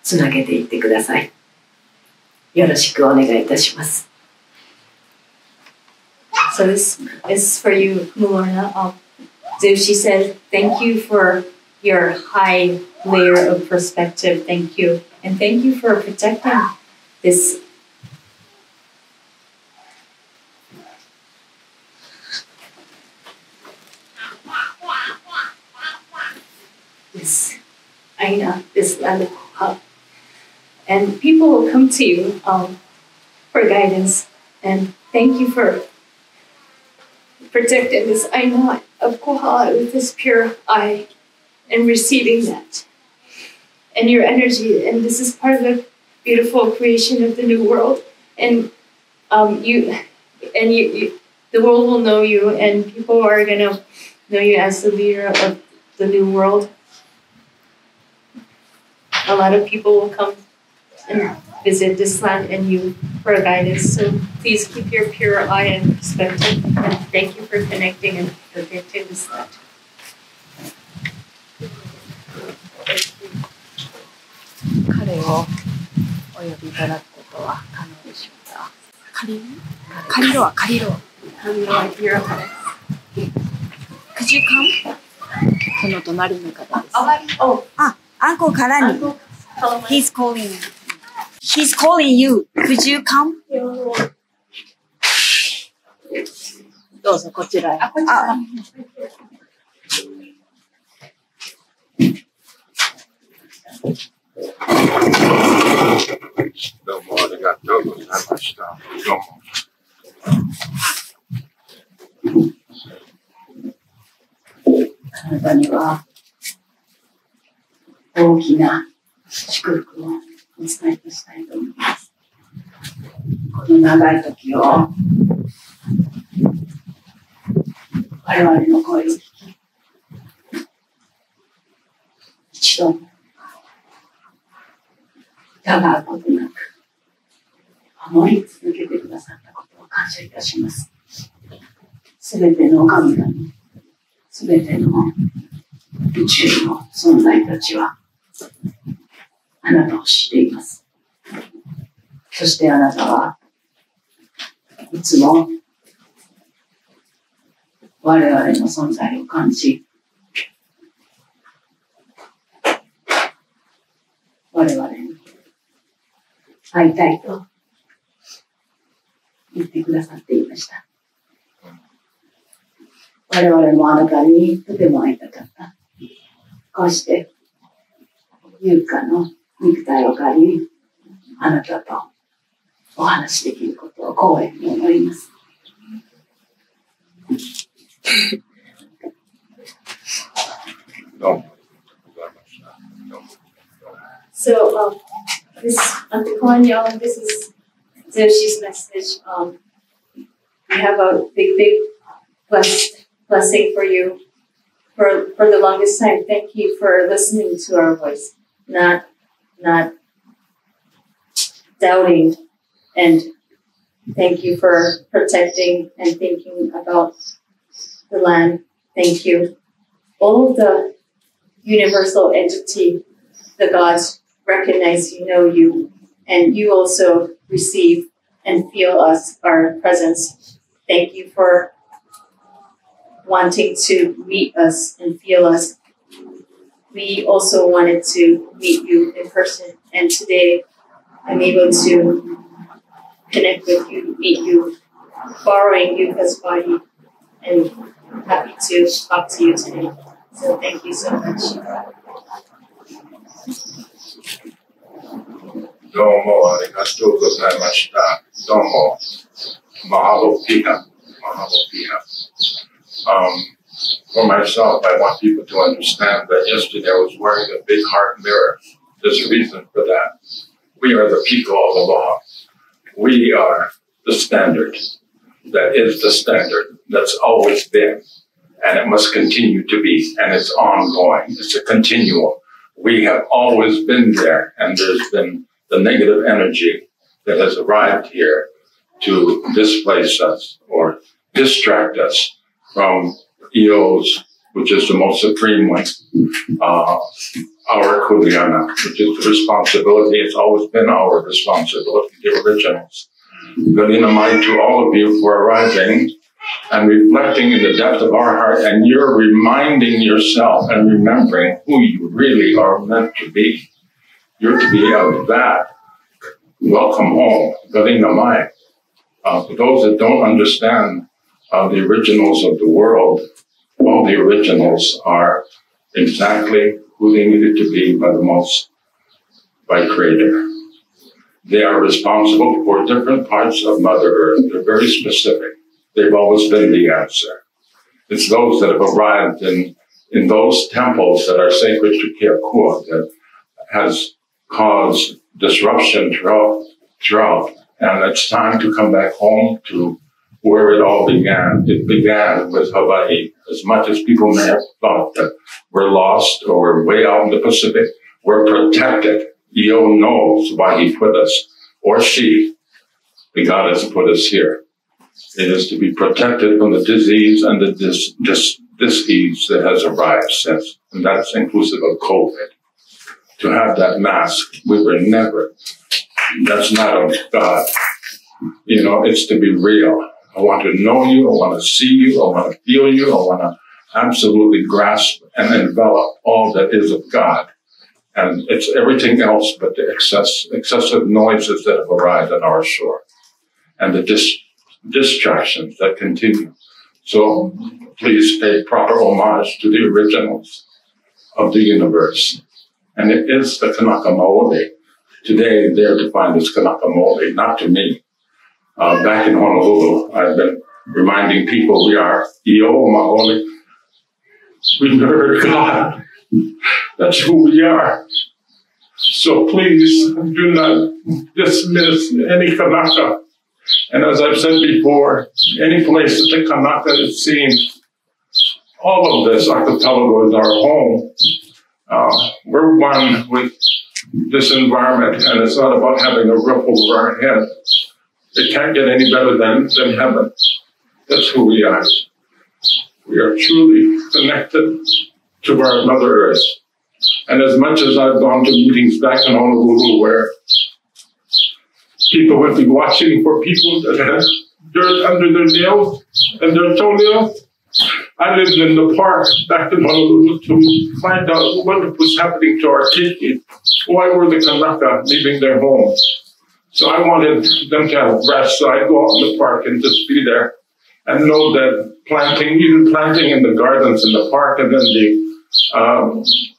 つなげていってください。よろしくお願いいたします。So this is for you, Mulorna. Zeu-shi said, thank you for your high layer of perspective. Thank you. And thank you for protecting this Aina, this land of Koha. And people will come to you for guidance. And thank you for protecting this Aina of Koha with this pure eye and receiving that. And your energy. And this is part of the beautiful creation of the new world. And the world will know you, and people are going to know you as the leader of the new world. A lot of people will come and visit this land and you for guidance. So please keep your pure eye and perspective. And thank you for connecting and protecting this land. 彼をお呼びいただくことは可能でしょうか。借りろは借りろ。Could you come? その隣の方です。Uncle Karani. He's calling. He's calling you. Could you come? どうぞこちらへ。どうもありがとうございました。どうも。あなたには大きな祝福をお伝えとしたいと思います。この長い時を我々の声を聞き、一度も疑うことなく、守り続けてくださったことを感謝いたします。すべての神々、すべての宇宙の存在たちは、あなたを知っています。そしてあなたはいつも我々の存在を感じ、我々に会いたいと言ってくださっていました。我々もあなたにとても会いたかった。こうして優香の肉体を借り、あなたとお話しできることを光栄に思います。So, this AskaCotan, this is Zeu-shi's message. We have a big blessing for you. For the longest time, thank you for listening to our voice, not doubting, and thank you for protecting and thinking about the land. Thank you. All of the universal entity, the gods, recognize you, know you, and you also receive and feel our presence. Thank you for wanting to meet us and feel us. We also wanted to meet you in person, and today I'm able to connect with you, meet you, borrowing Yuka's body, and happy to talk to you today. So thank you so much. どうもありがとうございました。どうも、マハロピハ。For myself, I want people to understand that yesterday I was wearing a big heart mirror. There's a reason for that. We are the people of the law. We are the standard. That is the standard. That's always been. And it must continue to be. And it's ongoing. It's a continuum. We have always been there. And there's been the negative energy that has arrived here to displace us or distract us from EOs, which is the most supreme one, our Kuliana, which is the responsibility. It's always been our responsibility, the originals. Good night to all of you for arriving and reflecting in the depth of our heart, and you're reminding yourself and remembering who you really are meant to be. You're to be of that. Welcome home. Good night. For those that don't understand the originals of the world, all the originals are exactly who they needed to be by Creator. They are responsible for different parts of Mother Earth. They're very specific. They've always been the answer. It's those that have arrived in those temples that are sacred to Kiyakua that has caused disruption throughout. And it's time to come back home to where it all began. It began with Hawaii. As much as people may have thought that we're lost or we're way out in the Pacific, we're protected. Eo knows why he put us, or she, the goddess, put us here. It is to be protected from the disease and the dis-ease that has arrived since, and that's inclusive of COVID. To have that mask, we were never, that's not of God. You know, it's to be real. I want to know you, I want to see you, I want to feel you, I want to absolutely grasp and envelop all that is of God. And it's everything else but the excessive noises that have arrived on our shore and the distractions that continue. So please pay proper homage to the originals of the universe. And it is the Kanaka Maoli. Today, they're defined as Kanaka Maoli, not to me. Back in Honolulu, I've been reminding people we are Eo Maoli. We mirror God. That's who we are. So please do not dismiss any Kanaka. And as I've said before, any place that the Kanaka is seen, all of this archipelago is our home. We're one with this environment, and it's not about having a roof over our head. It can't get any better than heaven. That's who we are. We are truly connected to our Mother Earth. And as much as I've gone to meetings back in Honolulu where people would be watching for people that had dirt under their nails and their toenails, I lived in the park back in Honolulu to find out what was happening to our keiki. Why were the Kanaka leaving their homes? So I wanted them to have rest, so I'd go out in the park and just be there and know that even planting in the gardens in the park, and then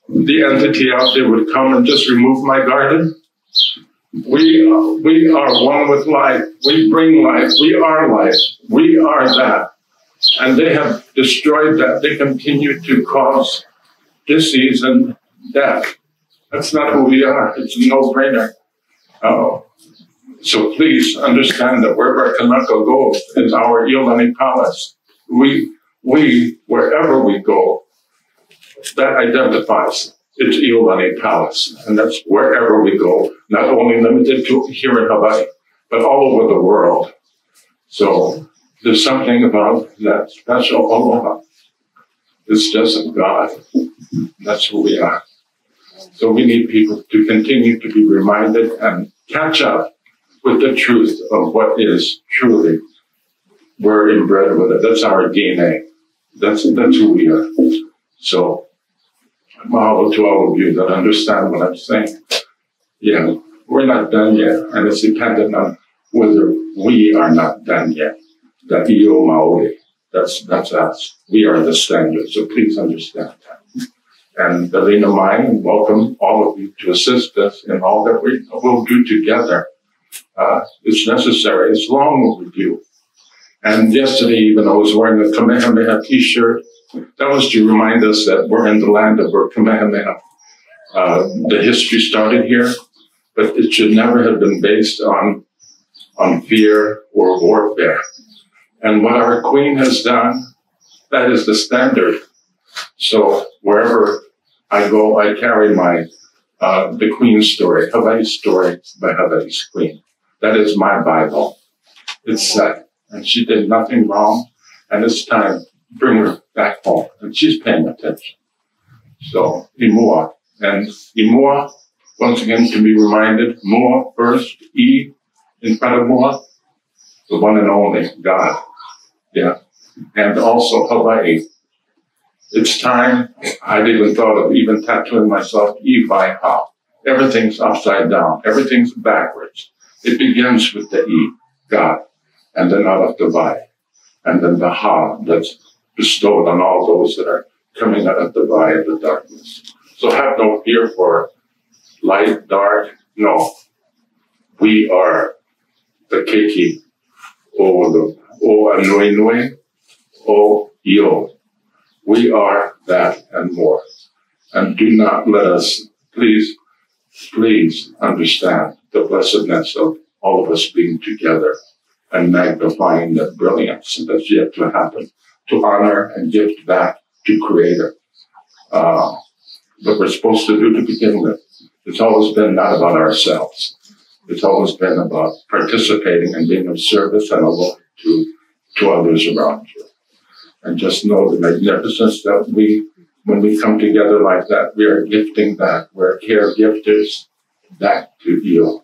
the entity out there would come and just remove my garden. We are one with life. We bring life. We are life. We are that. And they have destroyed that. They continue to cause disease and death. That's not who we are. It's a no-brainer. So please understand that wherever Kanaka goes is our Iolani Palace. We, wherever we go, that identifies it's Iolani Palace. And that's wherever we go, not only limited to here in Hawaii, but all over the world. So there's something about that special aloha. It's just of God. That's who we are. So we need people to continue to be reminded and catch up with the truth of what is truly. We're inbred with it. That's our DNA. That's who we are. So, mahalo to all of you that understand what I'm saying. Yeah, we're not done yet, and it's dependent on whether we are not done yet. The Iyo Maori, that's us. We are the standard, so please understand that. And Delina Mai, welcome all of you to assist us in all that we will do together. It's necessary. It's long overdue. And yesterday, even I was wearing a Kamehameha t-shirt. That was to remind us that we're in the land of where Kamehameha. The history started here, but it should never have been based on fear or warfare. And what our queen has done, that is the standard. So wherever I go, I carry the Queen's story, Hawaii's story by Hawaii's Queen. That is my Bible. It's set. And she did nothing wrong. And it's time to bring her back home. And she's paying attention. So, Imua. And Imua, once again, to be reminded, Mua first, E in front of Mua, the one and only God. Yeah. And also Hawaii. It's time. I've even thought of even tattooing myself E by Ha. Everything's upside down. Everything's backwards. It begins with the E, God, and then out of the Vai, and then the Ha that's bestowed on all those that are coming out of the Vai of the darkness. So have no fear for light, dark. No. We are the Keiki, O Anui Nui, O Io. We are that and more. And do not let us, please understand the blessedness of all of us being together and magnifying the brilliance that's yet to happen, to honor and give back to Creator. What we're supposed to do to begin with. It's always been not about ourselves. It's always been about participating and being of service and a love to others around you. And just know the magnificence that when we come together like that, we are gifting back. We're caregifters back to you.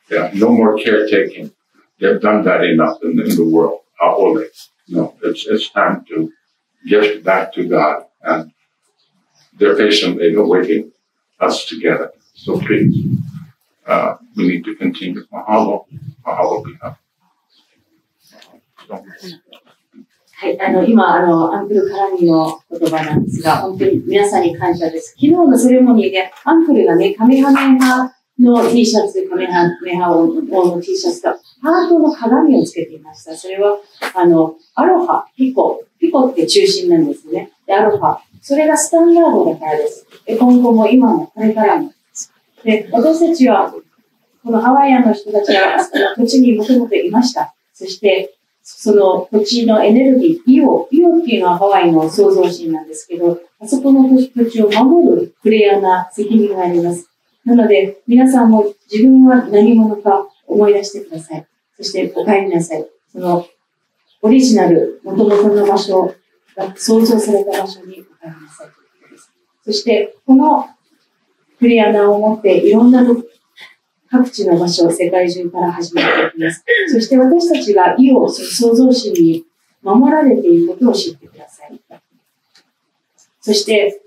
Yeah, no more caretaking. They've done that enough in the world. Aole. No, it's time to gift back to God. And they're patiently awaiting us together. So please, we need to continue. Mahalo. Mahalo biha. はい、今、アンクル絡みの言葉なんですが、本当に皆さんに感謝です。昨日のセレモニーで、アンクルがね、カメハメハの T シャツ、カメハメハ王の T シャツが、ハートの鏡をつけていました。それは、アロハ、ピコって中心なんですね。で、アロハ。それがスタンダードだからです。で、今後も今もこれからもです。で、私たちは、このハワイアンの人たちは、土地にもともといました。そして、その土地のエネルギー、イオっていうのはハワイの創造神なんですけど、あそこの土地を守るプレイヤーな責任があります。なので、皆さんも自分は何者か思い出してください。そしてお帰りなさい。そのオリジナル、元々の場所が創造された場所にお帰りなさいということです。そして、このクリアナを持っていろんな各地の場所、世界中から始めていきます。そして私たちが意を創造主に守られていることを知ってください。そして、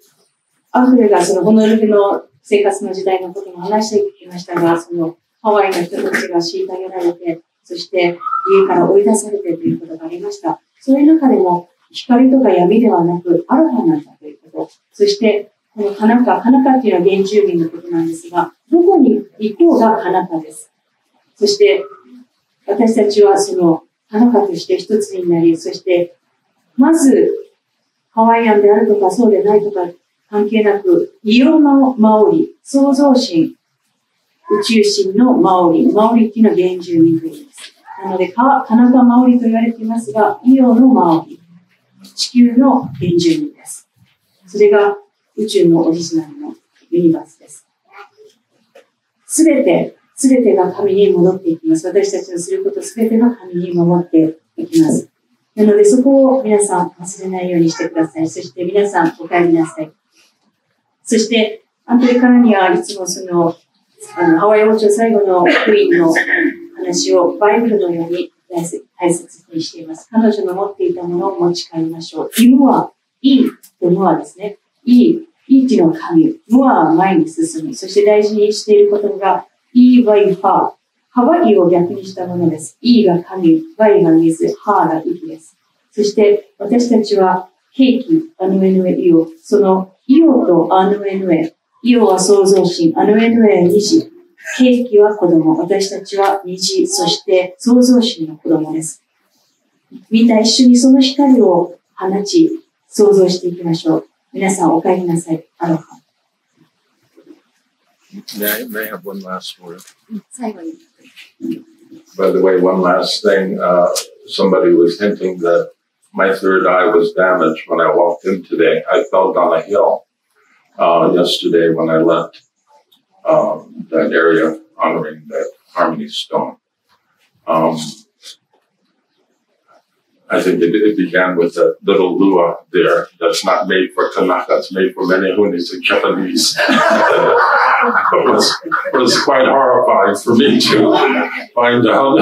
アフレがそのホノルルの生活の時代のことも話してきましたが、そのハワイの人たちが虐げられて、そして家から追い出されてということがありました。そういう中でも光とか闇ではなくアロハなんだということ。そしてこのカナカっていうのは原住民のことなんですが、どこに行こうがカナカです。そして私たちはそのカナカとして一つになり、そしてまずハワイアンであるとかそうでないとか関係なく、イオのマオリ、創造神、宇宙神のマオリっていうのは原住民と言います。なので、カナカマオリと言われていますが、イオのマオリ、地球の原住民です。それが宇宙のオリジナルのユニバースです。すべてが神に戻っていきます。私たちのすることすべてが神に守っていきます。なので、そこを皆さん忘れないようにしてください。そして皆さんお帰りなさい。そして、アントリカラにはいつもその、ハワイ王朝最後のクイーンの話をバイブルのように大切にしています。彼女の持っていたものを持ち帰りましょう。ムア、イとムアですね。イっていうのは神。ムアは前に進む。そして大事にしていることが、イバイファー。ハワイを逆にしたものです。イが神、バイが水、ハーが息です。そして私たちはケーキ、アヌエヌエイオ。そのイオとアヌエヌエ。イオは創造神、アヌエヌエは虹。ケーキは子供。私たちは虹、そして創造神の子供です。みんな一緒にその光を放ち、創造していきましょう。皆さんお帰りなさい。アロハ。May I have one last word? 最後に。By the way, one last thing. Somebody was hinting that my third eye was damaged when I walked in today. I fell down a hill yesterday when I left that area honoring that Harmony Stone. I think it began with a little lua there that's not made for Kanaka. It's made for Menehunis and Japanese. It was quite horrifying for me to find out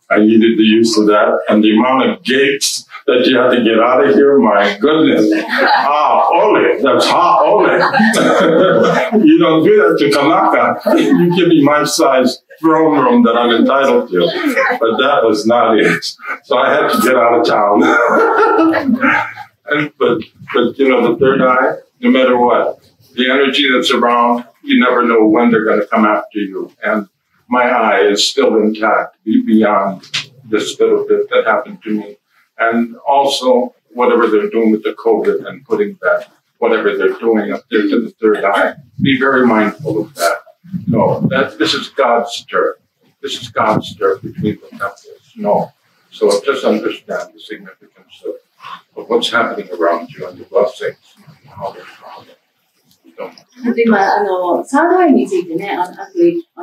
I needed the use of that. And the amount of gates that you had to get out of here, my goodness. Ole, that's ole. You don't do that to Kanaka. You give me my size throne room that I'm entitled to. But that was not it. So I had to get out of town. But you know, the third eye, no matter what, the energy that's around, you never know when they're going to come after you. And my eye is still intact beyond this little bit that happened to me. And also, whatever they're doing with the COVID and putting that, whatever they're doing up there to the third eye, be very mindful of that. No, this is God's dirt. This is God's dirt between the temples. No. So just understand the significance of what's happening around you and the blessings.今、サードアイについてね、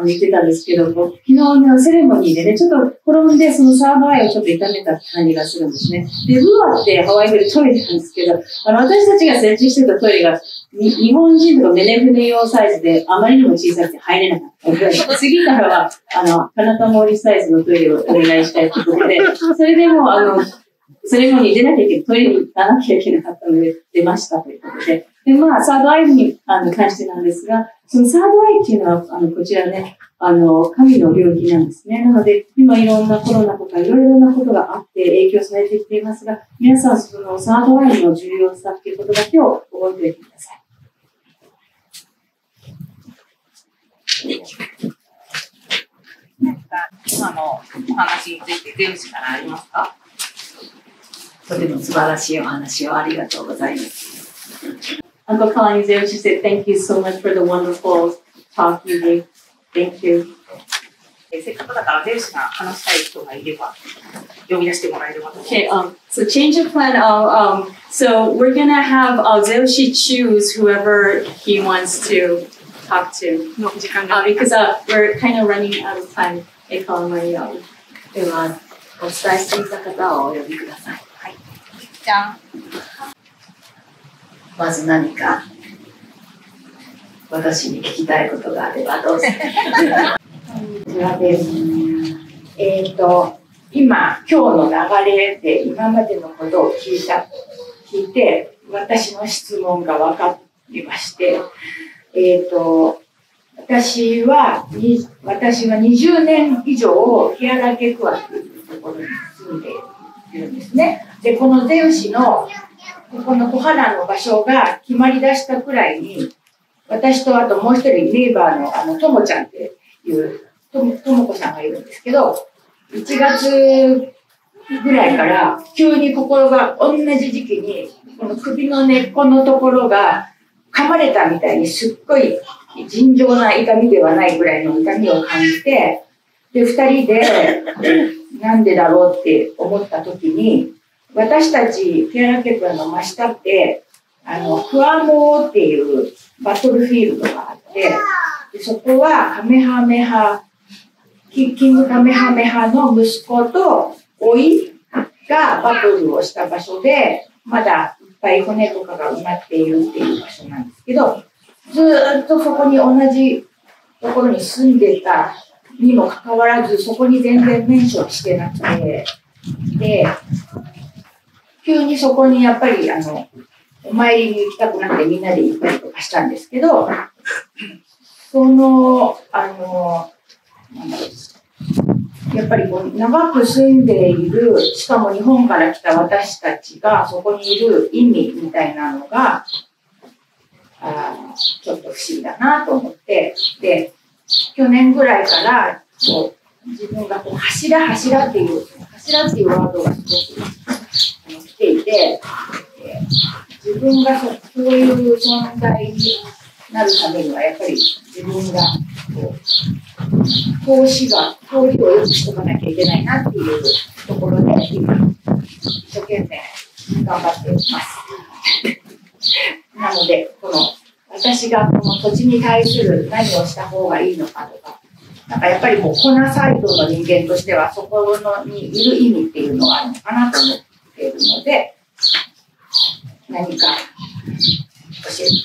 言ってたんですけど、昨日のセレモニーでね、ちょっと転んで、そのサードアイをちょっと痛めた感じがするんですね。で、ブアってハワイ語でトイレなんですけど、私たちが設置してたトイレが、日本人とかメネ船用サイズで、あまりにも小さくて入れなかったので、次からは、カナタモーリサイズのトイレをお願いしたいということで、それでも、セレモニーに出なきゃいけない、トイレに行かなきゃいけなかったので、出ましたということで、で、まあ、サードアイに関してなんですが、そのサードアイっていうのは、こちらね、神の領域なんですね。なので、今いろんなコロナとかいろいろなことがあって影響されてきていますが、皆さんそのサードアイの重要さっていうことだけを覚えておいてください。何か今のお話についてゼウシからありますか？とても素晴らしいお話をありがとうございます。Uncle Kalani Zeu-shi said, thank you so much for the wonderful talk you gave. Thank you. せっかくだからゼウシが話したい人がいれば。呼び出してもらえればと思います。Okay, so change of plan. So we're gonna have Zeu-shi choose whoever he wants to talk to. Because we're kind of running out of time. では、お伝えしていた方をお呼びください。じゃん。まず何か私に聞きたいことがあればどうぞ。こんにちはです。今日の流れで今までのことを聞いて、私の質問が分かりまして、私は20年以上、ケアラケクアというところに住んでいるんですね。で、このゼウ氏の、ここの小原の場所が決まり出したくらいに、私とあともう一人ネイバーのともちゃんっていうともこさんがいるんですけど、1月ぐらいから急に心が同じ時期に、この首の根っこのところが噛まれたみたいにすっごい尋常な痛みではないぐらいの痛みを感じて、で、2人でなんでだろうって思った時に、私たちケアラケクアの真下って、クアモーっていうバトルフィールドがあって、でそこはカメハメハ、キングカメハメハの息子と甥がバトルをした場所で、まだいっぱい骨とかが埋まっているっていう場所なんですけど、ずーっとそこに同じところに住んでたにもかかわらず、そこに全然メンションしてなくて、で、急にそこにやっぱりお参りに行きたくなってみんなで行ったりとかしたんですけど、やっぱり長く住んでいる、しかも日本から来た私たちがそこにいる意味みたいなのが、ちょっと不思議だなと思って、で、去年ぐらいから自分が柱っていうワードがすごく来ていて、自分がそういう存在になるためにはやっぱり自分が通りを良くしとかなきゃいけないなっていうところで今一生懸命頑張っています。なので私がこの土地に対する何をした方がいいのかとか、なんかやっぱりコーナーサイドの人間としてはそこにいる意味っていうのがあるのかなと思っているので、何か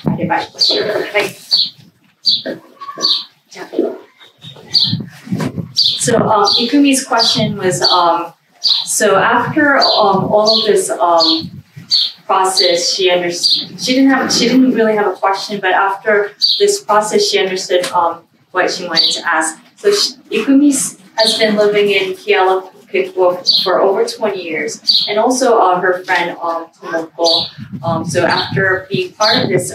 あれば教えてください。じゃあ。So Ikumi's question was, so after all of this process, she didn't really have a question, but after this process, she understood what she wanted to ask. So Ikumi has been living in Keala for over 20 years, and also her friend Tomoko. So after being part of this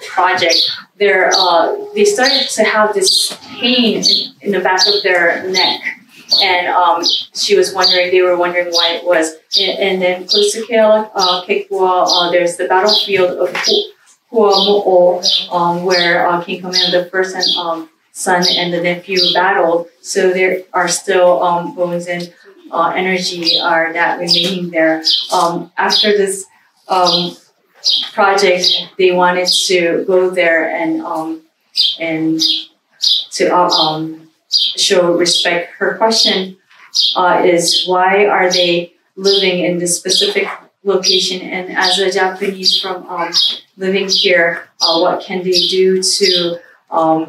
project, they started to have this pain in the back of their neck, and they were wondering why it was. And then close to Keala, Kekua, there's the battlefield of Huamo'o, where King Kamehameha the first and son and the nephew battled. So there are still bones and energy are that remaining there. After this project, they wanted to go there and to show respect. Her question is, why are they living in this specific location? And as a Japanese from living here, what can they do to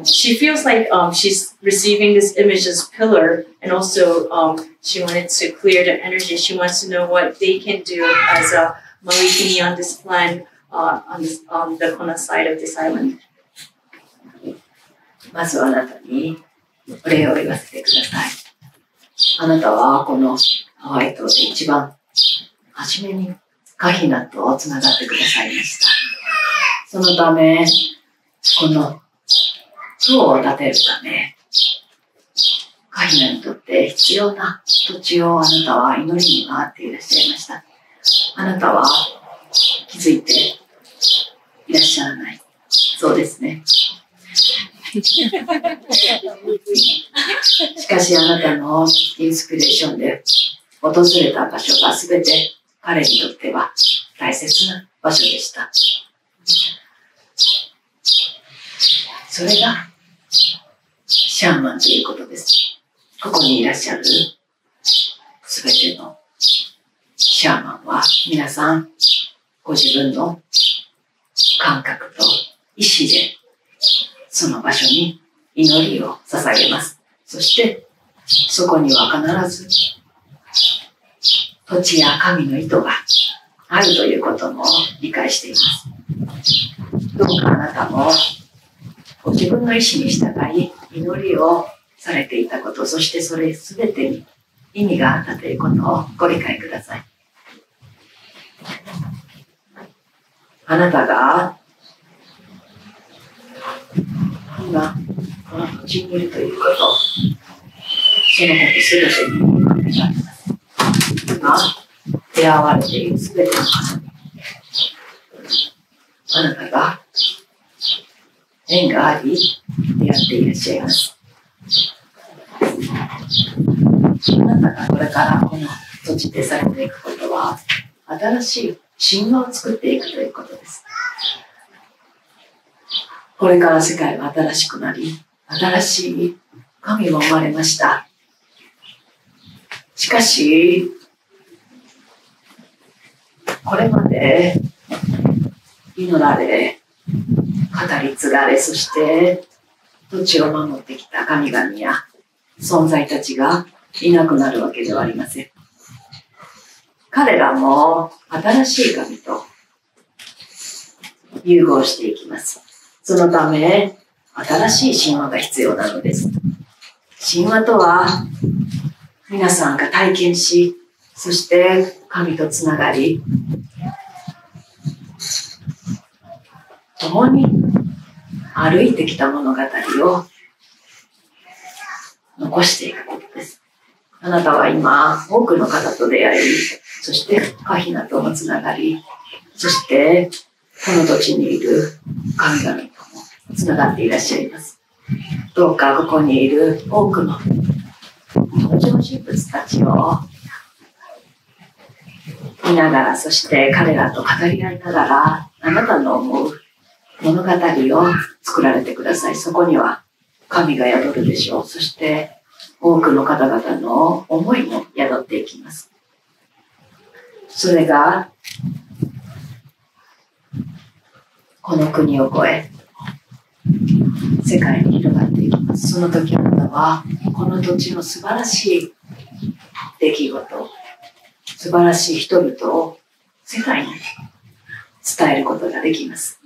she feels like she's receiving this image as pillar, and also she wanted to clear the energy. She wants to know what they can do as a Malikini on this plan, on the Kona side of this island. まずあなたにお礼を言わせてください。あなたはこのハワイ島で一番初めにカヒナとつながってくださいました。そのため、この塔を建てるため、カヒナにとって必要な土地をあなたは祈りに回っていらっしゃいました。あなたは気づいていらっしゃらない。そうですね。しかしあなたのインスピレーションで訪れた場所がすべて彼にとっては大切な場所でした。それがシャーマンということです。ここにいらっしゃるすべてのシャーマンは皆さんご自分の感覚と意志でその場所に祈りを捧げます。そしてそこには必ず土地や神の意図があるということも理解しています。どうかあなたもご自分の意志に従い祈りをされていたこと、そしてそれすべてに意味があったということをご理解ください。あなたが今この土地にいるということ、そのことすべてに意味があります。今出会われているすべての方にあなたが縁があり出会っていらっしゃいます。あなたがこれからこの土地でされていくことは新しい神話を作っていくということです。これから世界は新しくなり、新しい神も生まれました。しかし、これまで祈られ、語り継がれ、そして土地を守ってきた神々や存在たちがいなくなるわけではありません。彼らも新しい神と融合していきます。そのため、新しい神話が必要なのです。神話とは、皆さんが体験し、そして神とつながり、共に歩いてきた物語を残していくことです。あなたは今、多くの方と出会い、そしてカヒナともつながり、そしてこの土地にいる神々ともつながっていらっしゃいます。どうかここにいる多くの登場人物たちを見ながら、そして彼らと語り合いながら、あなたの思う物語を作られてください。そこには神が宿るでしょう。そして多くの方々の思いも宿っていきます。それがこの国を越え世界に広がっていきます。その時あなたはこの土地の素晴らしい出来事、素晴らしい人々を世界に伝えることができます。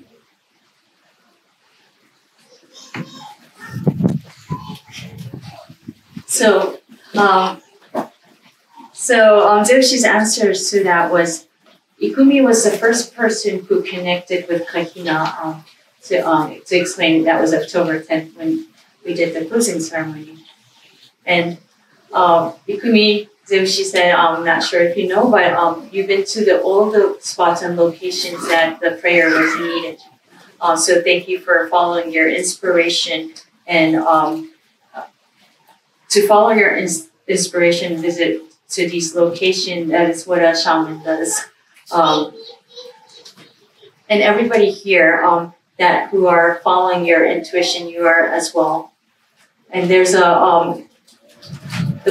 Zeu-shi's answers to that was, Ikumi was the first person who connected with Kahina to explain. That was October 10th when we did the closing ceremony. And Ikumi, Zeu-shi said, I'm not sure if you know, but you've been to all the spots and locations that the prayer was needed. So thank you for following your inspiration and to follow your inspiration, visit to these locations. That is what a shaman does. And everybody here that who are following your intuition, you are as well. And there's the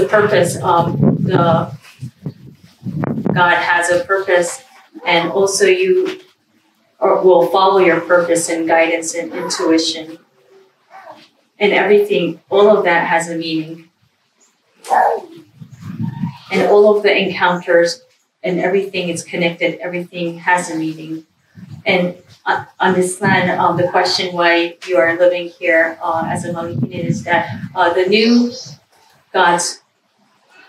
purpose. The God has a purpose, and also you will follow your purpose and guidance and intuition. And everything, all of that has a meaning. And all of the encounters and everything is connected, everything has a meaning. And on this land, the question why you are living here as a Malikine is that the new gods,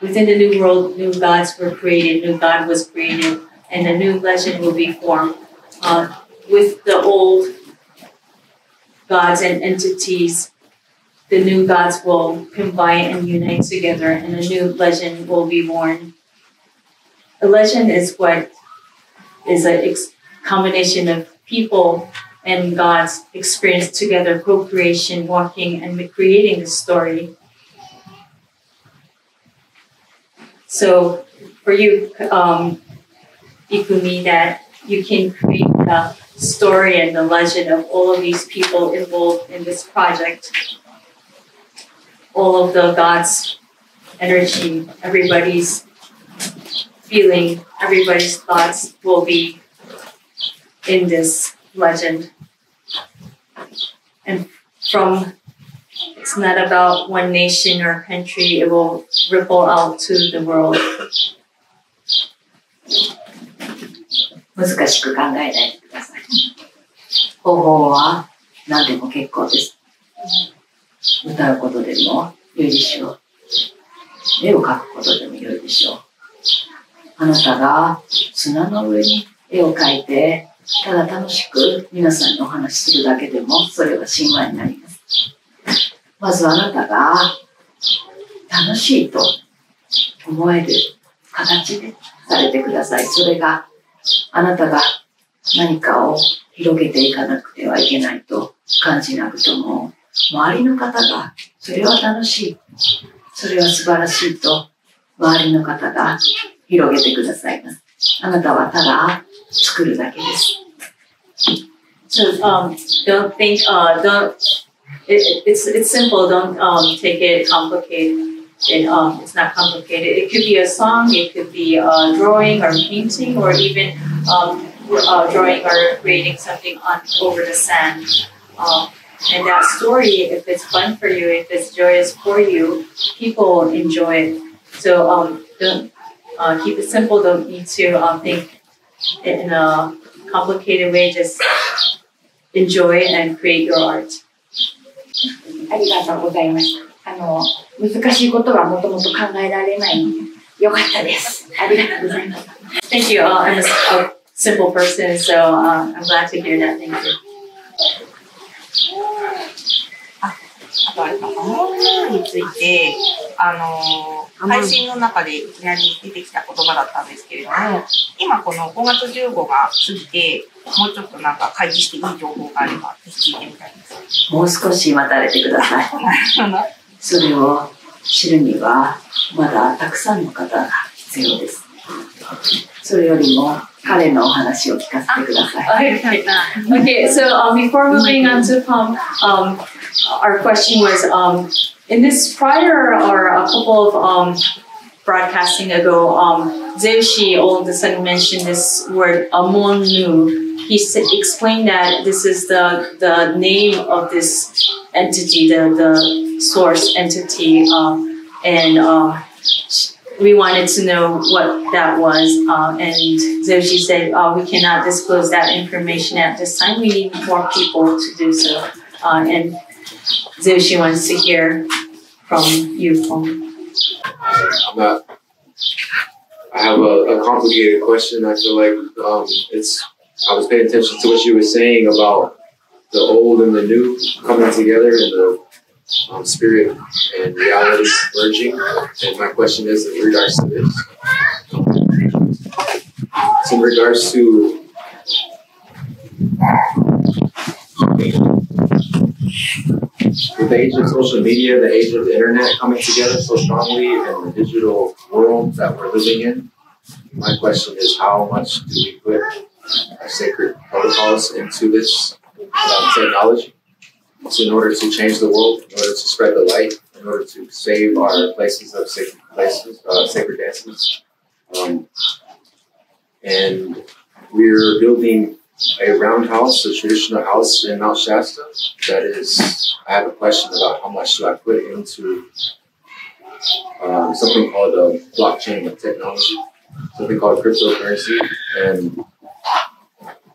within the new world, new gods were created, new God was created, and a new legend will be formed. With the old gods and entities, the new gods will combine and unite together, and a new legend will be born. A legend is what is a combination of people and gods experienced together, co-creation, walking and creating a story. So for you, Ikumi, that you can create the story and the legend of all of these people involved in this project. All of the God's energy, everybody's feeling, everybody's thoughts will be in this legend. And it's not about one nation or country, it will ripple out to the world. 難しく考えないでください。方法は何でも結構です。歌うことでも良いでしょう。絵を描くことでも良いでしょう。あなたが砂の上に絵を描いて、ただ楽しく皆さんにお話しするだけでも、それは神話になります。まずあなたが楽しいと思える形でされてください。それがあなたが何かを広げていかなくてはいけないと感じなくとも、周りの方がそれは楽しい、それは素晴らしいと周りの方が広げてくださいます。あなたはただ作るだけです。So don't think it's simple. Don't take it complicated. It's not complicated. It could be a song, it could be a drawing or painting, or even drawing or creating something over the sand. And that story, if it's fun for you, if it's joyous for you, people enjoy it. So don't keep it simple. Don't need to think it in a complicated way. Just enjoy it and create your art. ありがとうございました。難しいことはもともと考えられないので、よかったです。ありがとうございます。Thank you. I'm a simple person, so I'm glad to hear that. Thank you. あとあれか、アマンについて、配信の中でいきなり出てきた言葉だったんですけれども、今この5月15が過ぎて、もうちょっとなんか開示していい情報があれば、ぜひ聞いてみたいです。もう少し待たれてください。それを知るには、まだたくさんの方が必要です。それよりも、彼のお話を聞かせてください。Okay, so before moving on to Pom, our question was, in this prior or a couple of broadcasting ago, Zeu-shi all of a sudden mentioned this word Amonu. He explained that this is the name of this entity, the source entity, and we wanted to know what that was. And Zeu-shi said, we cannot disclose that information at this time. We need more people to do so. And Zeu-shi wants to hear from you, Pom. I have a complicated question. I feel like I was paying attention to what you were saying about the old and the new coming together and the spirit and reality merging. And my question is in regards to this. It's in regards to with the age of social media, the age of the internet coming together so strongly in the digital world that we're living in, my question is how much do we put our sacred protocols into this technology in order to change the world, in order to spread the light, in order to save our places of sacred places, sacred dances. And we're building a roundhouse, a traditional house in Mount Shasta. That is, I have a question about how much do I put into something called a blockchain technology, something called cryptocurrency, and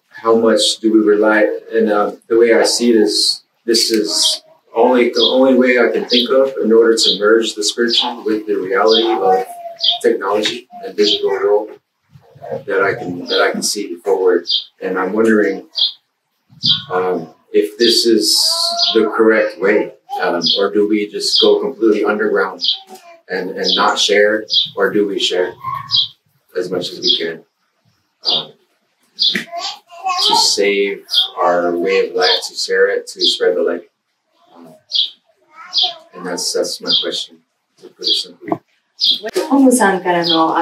how much do we rely? And the way I see it is, this is the only way I can think of in order to merge the spiritual with the reality of technology and digital world that I can see forward. And I'm wondering if this is the correct way, or do we just go completely underground and not share, or do we share as much as we can to save our way of life, to share it, to spread the light? And that's my question, to put it simply. 本部さんからの、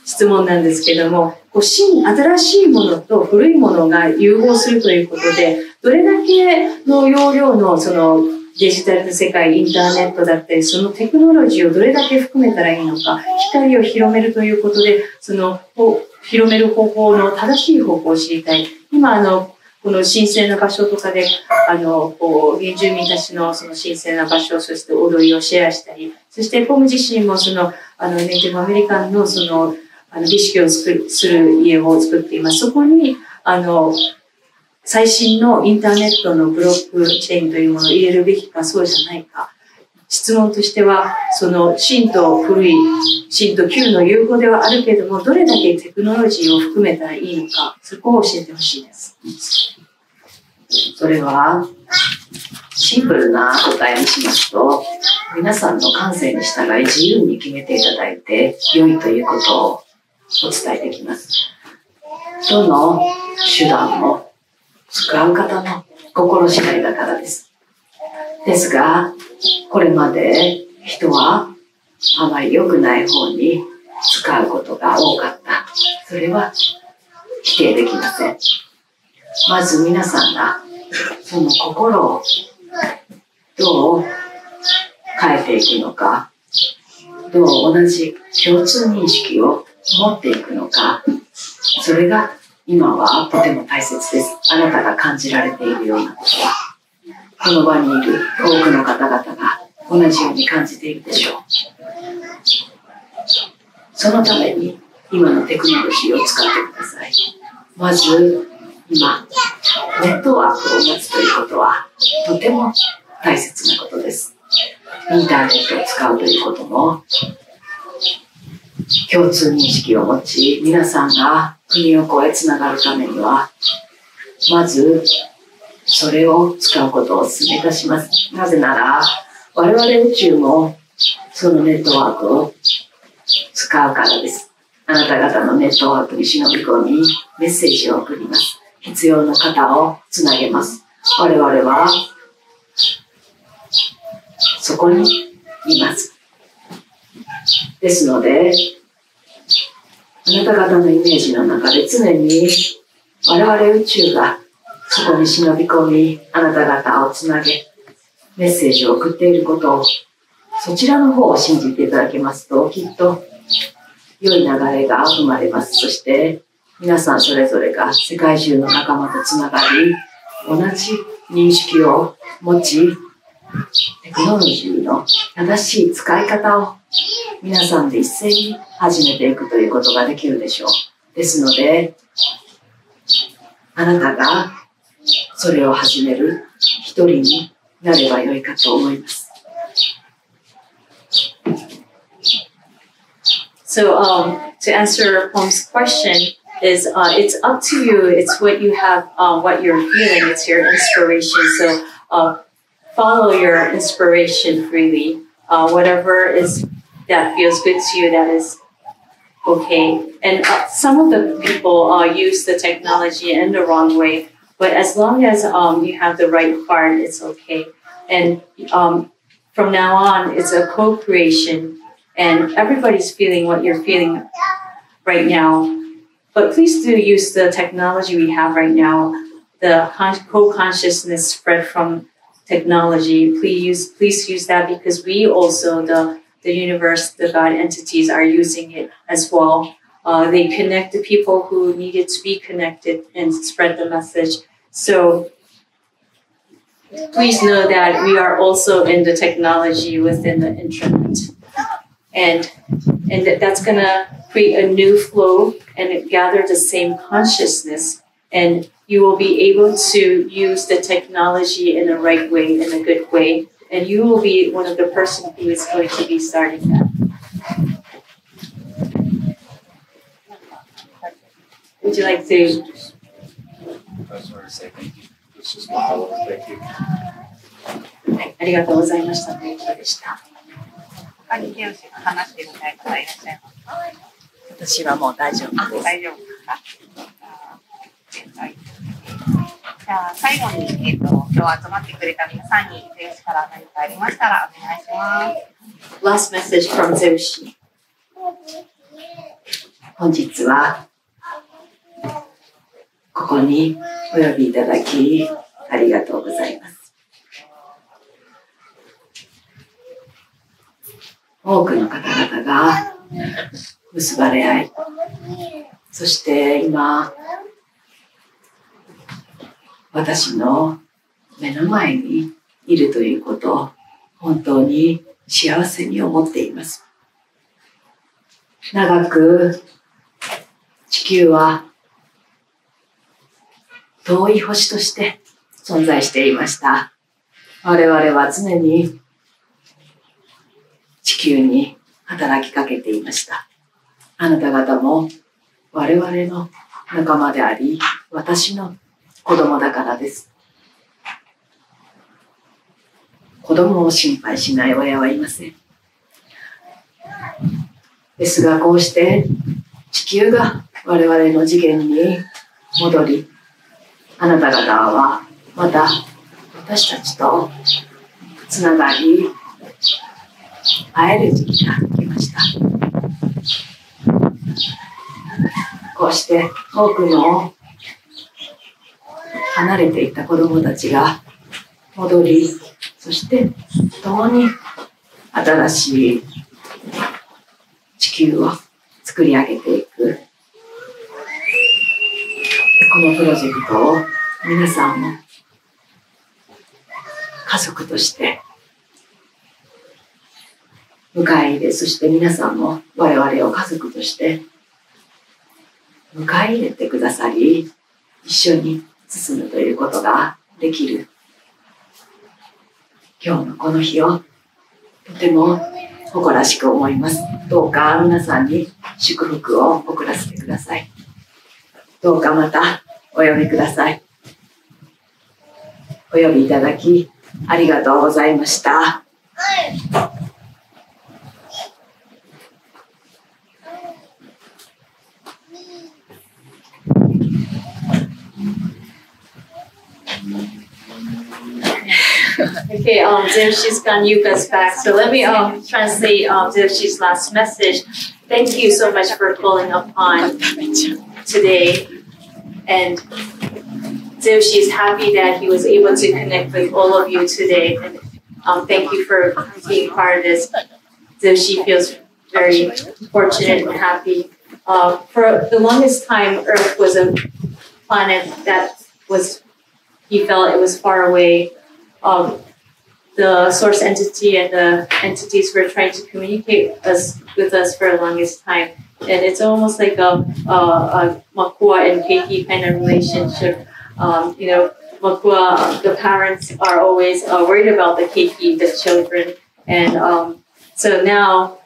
質問なんですけども、新しいものと古いものが融合するということで、どれだけの容量のそのデジタルの世界、インターネットだったり、そのテクノロジーをどれだけ含めたらいいのか、光を広めるということで、その広める方法の正しい方法を知りたい。今、この神聖な場所とかで、原住民たちのその神聖な場所、そして踊りをシェアしたり、そして僕自身もその、ネイティブアメリカンのその、儀式をする家を作っています。そこに、最新のインターネットのブロックチェーンというものを入れるべきか、そうじゃないか。質問としては、その新と古い、新と旧の融合ではあるけれども、どれだけテクノロジーを含めたらいいのか、そこを教えてほしいです。それは、シンプルな答えにしますと、皆さんの感性に従い自由に決めていただいて良いということをお伝えできます。どの手段も使う方の心次第だからです。ですが、これまで人はあまり良くない方に使うことが多かった。それは否定できません。まず皆さんがその心をどう変えていくのか、どう同じ共通認識を持っていくのか、それが今はとても大切です。あなたが感じられているようなことは、この場にいる多くの方々が同じように感じているでしょう。そのために今のテクノロジーを使ってください。まず今、ネットワークを持つということはとても大切なことです。インターネットを使うということも共通認識を持ち、皆さんが国を越えつながるためには、まずそれを使うことをお勧めいたします。なぜなら、我々宇宙もそのネットワークを使うからです。あなた方のネットワークに忍び込み、メッセージを送ります。必要な方をつなげます。我々はそこにいます。ですので、あなた方のイメージの中で常に我々宇宙がそこに忍び込み、あなた方をつなげ、メッセージを送っていることを、そちらの方を信じていただけますと、きっと良い流れが生まれます。そして皆さんそれぞれが世界中の仲間とつながり、同じ認識を持ち、テクノロジーの正しい使い方を皆さんで一斉に始めていくということができるでしょう。ですので、あなたがそれを始める一人になればよいかと思います。So, to answer Pom's question is, it's up to you. It's what you have, what you're feeling. It's your inspiration. So, follow your inspiration freely. Whatever is that feels good to you, that is okay. And some of the people use the technology in the wrong way, but as long as you have the right heart, it's okay. And from now on, it's a co-creation, and everybody's feeling what you're feeling right now. But please do use the technology we have right now, the co-consciousness spread from technology. Please use that, because we also, the universe, the God entities are using it as well. They connect the people who needed to be connected and spread the message. So please know that we are also in the technology within the internet. And that's going to create a new flow and gather the same consciousness. And you will be able to use the technology in the right way, in a good way. And you will be one of the person who is going to be starting that. Would you like to? I just want to say thank you. This is my love. Thank you. はい、ありがとうございましたということでした。他にゼウシが話してみたい方いらっしゃいますか？私はもう大丈夫です。大丈夫ですか？じゃあ最後に、今日集まってくれた皆さんにゼウシから何かありましたらお願いします。Last message from Zeu-shi. 本日はここにお呼びいただきありがとうございます。多くの方々が結ばれ合い、そして今私の目の前にいるということを本当に幸せに思っています。長く地球は遠い星として存在していました。我々は常に地球に働きかけていました。あなた方も我々の仲間であり、私の子供だからです。子供を心配しない親はいません。ですがこうして地球が我々の次元に戻り、あなた方はまた私たちとつながり、会える時期が来ました。こうして多くの離れていた子供たちが戻り、そして共に新しい地球を作り上げていく。このプロジェクトを皆さんも家族として迎え入れ、そして皆さんも我々を家族として迎え入れてくださり、一緒に進むということができる今日のこの日をとても誇らしく思います。どうか皆さんに祝福を送らせてください。どうかまたお呼びください。お呼びいただきありがとうございました。Okay, Zeu-shi's gone, Yuka's back. So let me translate Zeu-shi's last message. Thank you so much for calling upon today. And Zeu-shi is happy that he was able to connect with all of you today. And thank you for being part of this. Zeu-shi feels very fortunate and happy. For the longest time, Earth was a planet that was, he felt it was far away. The source entity and the entities were trying to communicate with us for the longest time. And it's almost like a Makua and Keiki kind of relationship. Makua, the parents are always worried about the Keiki, the children. And so now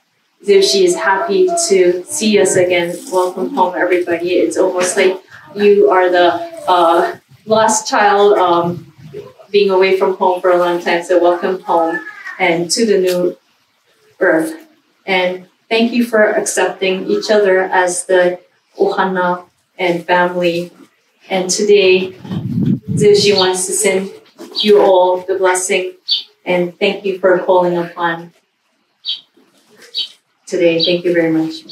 Zeu-shi is happy to see us again. Welcome home, everybody. It's almost like you are the last child being away from home for a long time. So welcome home and to the new earth. And thank you for accepting each other as the ohana and family. And today, Zeu-shi wants to send you all the blessing and thank you for calling upon today. Thank you very much.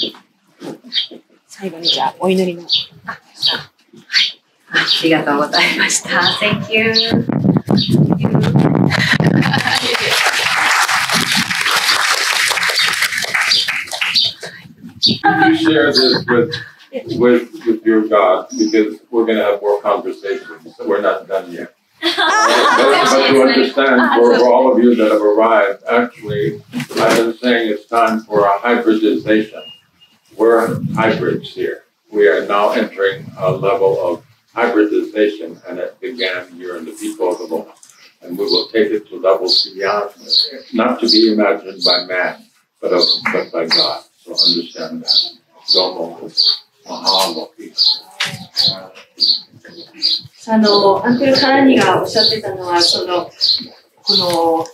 最後にじゃあお祈りの。ありがとうございました。Thank you. You share this with your God because we're going to have more conversations. So we're not done yet. But to understand for all of you that have arrived, actually, I've been saying it's time for a hybridization. We're hybrids here. We are now entering a level of hybridization, and it began here in the people of the Lord. And we will take it to levels beyond, not to be imagined by man, but by God. So understand that. Domo mahalo. アンクル・カラニがおっしゃってたのは、この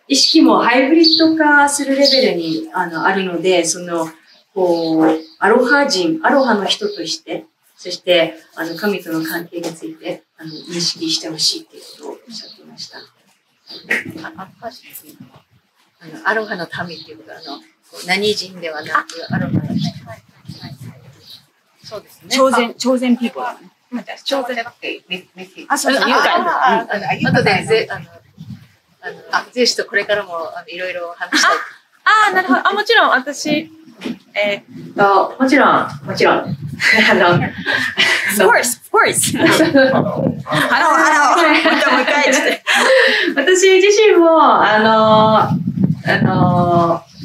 意識もハイブリッド化するレベルにあるので、アロハ人、アロハの人として、そして神との関係について認識してほしいということをおっしゃっていました。アロハの民っていうことは何人ではなくアロハの民。そうですね。超然ピーポーだね。挑戦じゃなくてメッセージ。あ、そうそう、言うあとでゼウ氏とこれからもいろいろ話したい。なるほど。もちろん、私、もちろん。of course. もう一回して。私自身も、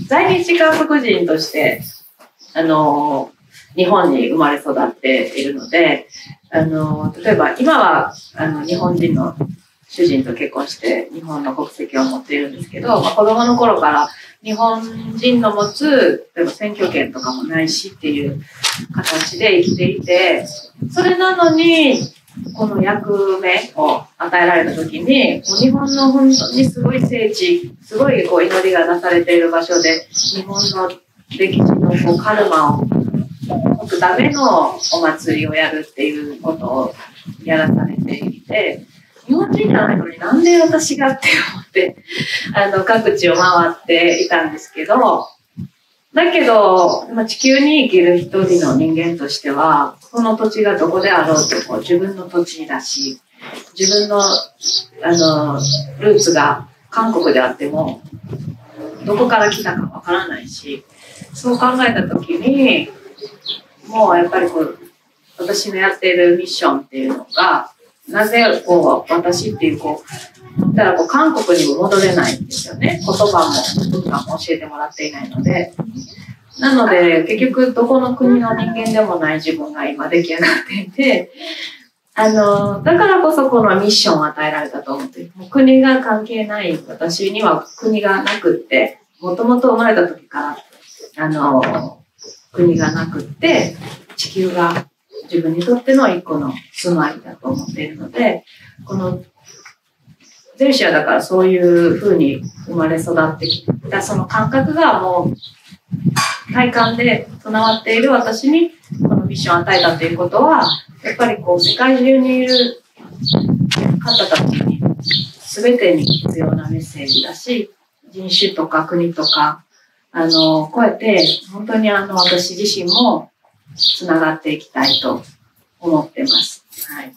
在日韓国人として、日本に生まれ育っているので、例えば今は、日本人の主人と結婚して日本の国籍を持っているんですけど、子供の頃から日本人の持つ、例えば選挙権とかもないしっていう形で生きていて、それなのに、この役目を与えられた時に、日本の本当にすごい聖地、すごい祈りがなされている場所で、日本の歴史のカルマを解くためのお祭りをやるっていうことをやらされていて、日本人じゃないのになんで私がって思って、各地を回っていたんですけど、だけど、地球に生きる一人の人間としては、その土地がどこであろうと自分の土地だし、自分の、ルーツが韓国であっても、どこから来たかわからないし、そう考えたときに、もうやっぱり私のやっているミッションっていうのが、なぜ私っていうだから韓国にも戻れないんですよね。言葉も文化も教えてもらっていないので。なので、結局どこの国の人間でもない自分が今出来上がっていて、だからこそこのミッションを与えられたと思っている。もう国が関係ない。私には国がなくって、もともと生まれた時から、国がなくって、地球が自分にとっての一個の住まいだと思っているので、このゼウシはだからそういう風に生まれ育ってきたその感覚がもう体感で備わっている私にこのミッションを与えたということは、やっぱり世界中にいる方たちに全てに必要なメッセージだし、人種とか国とかこうやって本当に私自身もつながっていきたいと思ってます。はい。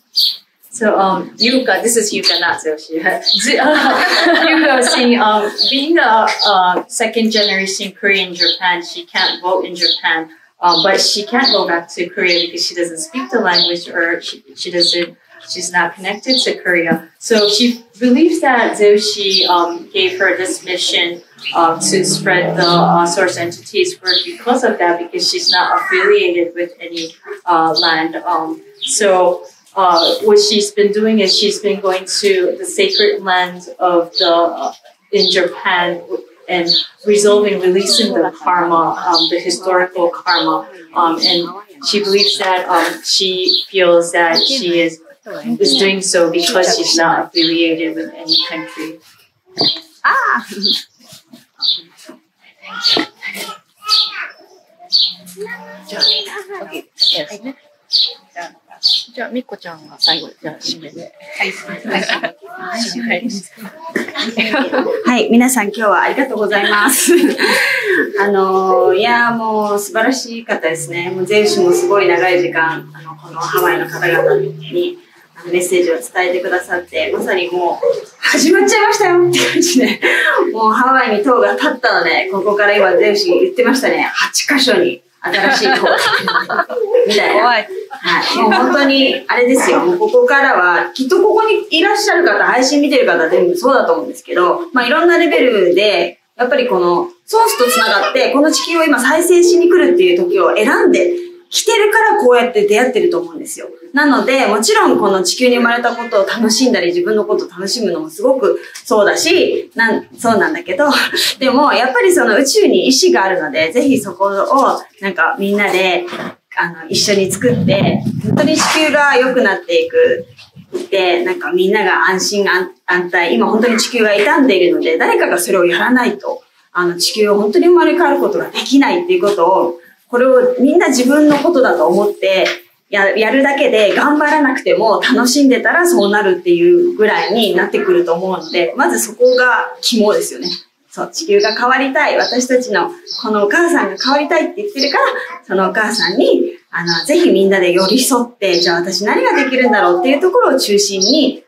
So, Yuka, this is Yuka, not Zeu-shi. Yuka was saying, being a second generation Korean in Japan, she can't vote in Japan, but she can't go back to Korea because she doesn't speak the language or she's not connected to Korea. So she believes that Zeu-shi gave her this mission to spread the source entities work because of that, because she's not affiliated with any land. So what she's been doing is she's been going to the sacred land of in Japan and releasing the karma, the historical karma, and she believes that she feels that she is doing so because she's not affiliated with any country. OK ですね。じゃあ、みっこちゃんが最後、じゃあ、締めで。はい、皆さん今日はありがとうございます。いやもう素晴らしかったですね。もうゼウシもすごい長い時間、このハワイの方々にメッセージを伝えてくださって、まさにもう、始まっちゃいましたよって感じで、もうハワイに塔が立ったので、ここから今ゼウシ言ってましたね、8箇所に新しい塔がみたいな。はい。もう本当に、あれですよ。もうここからは、きっとここにいらっしゃる方、配信見てる方全部そうだと思うんですけど、いろんなレベルで、やっぱりこのソースとつながって、この地球を今再生しに来るっていう時を選んで来てるからこうやって出会ってると思うんですよ。なので、もちろんこの地球に生まれたことを楽しんだり、自分のことを楽しむのもすごくそうだし、そうなんだけど、でもやっぱりその宇宙に意志があるので、ぜひそこをみんなで一緒に作って、本当に地球が良くなっていく。で、みんなが安心安泰、今本当に地球が傷んでいるので、誰かがそれをやらないと、地球を本当に生まれ変わることができないっていうことを、これをみんな自分のことだと思って、やるだけで頑張らなくても楽しんでたらそうなるっていうぐらいになってくると思うので、まずそこが肝ですよね。そう、地球が変わりたい。私たちのこのお母さんが変わりたいって言ってるから、そのお母さんにぜひみんなで寄り添って、じゃあ私何ができるんだろうっていうところを中心に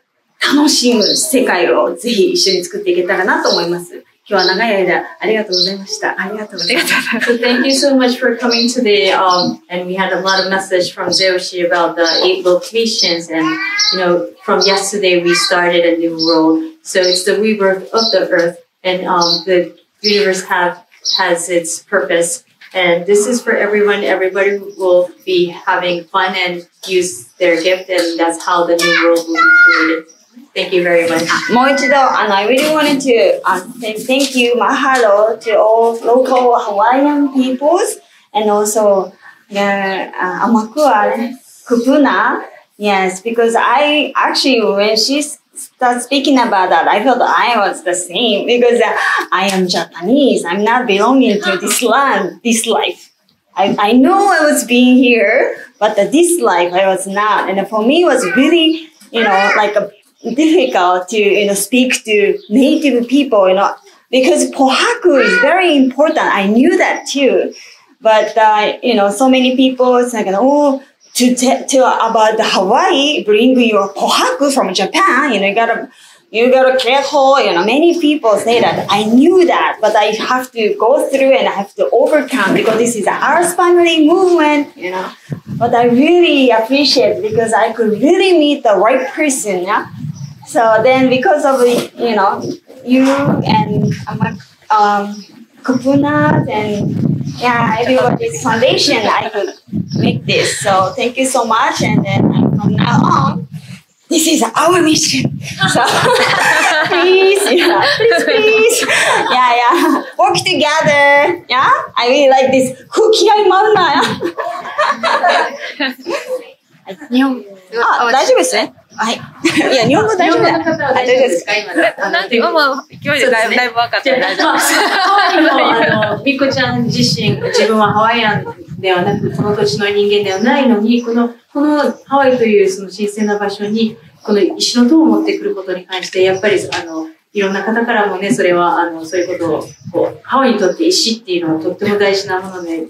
楽しむ世界をぜひ一緒に作っていけたらなと思います。今日は長い間ありがとうございました。ありがとうございます。So thank you so much for coming today. And we had a lot of message from Zeu-shi about the 8 locations. And, from yesterday we started a new world. So it's the rebirth of the earth. And the universe has its purpose. And this is for everyone. Everybody will be having fun and use their gift. And that's how the new world will be created.Thank you very much. もう一度、I really wanted to say thank you, mahalo to all local Hawaiian peoples and also Amakua, Kupuna. Yes, because I actually, when she started speaking about that, I felt I was the same because I am Japanese. I'm not belonging to this land, this life. I know I was being here, but this life I was not. And for me, it was really, like a difficult to speak to native people, because pohaku is very important. I knew that too, but so many people it's like, to tell about the Hawaii, bring your pohaku from Japan. You gotta careful. Many people say that. I knew that, but I have to go through and I have to overcome because this is our family movement. But I really appreciate because I could really meet the right person. Yeah. So then because of, you and Kupuna and everybody's foundation, I could make this. So thank you so much. And then from now on, this is our mission. So please. Work together. Yeah. I really like this. 日本大丈夫ですね。はい。いや、日本語大丈夫だよ。大丈夫ですか今の。勢いでだいぶ分かったら大丈夫です。みこちゃん自身、自分はハワイアンではなく、この土地の人間ではないのに、このハワイというその神聖な場所に、この石の塔を持ってくることに関して、やっぱりいろんな方からもね、それはそういうことをハワイにとって石っていうのはとっても大事なもので、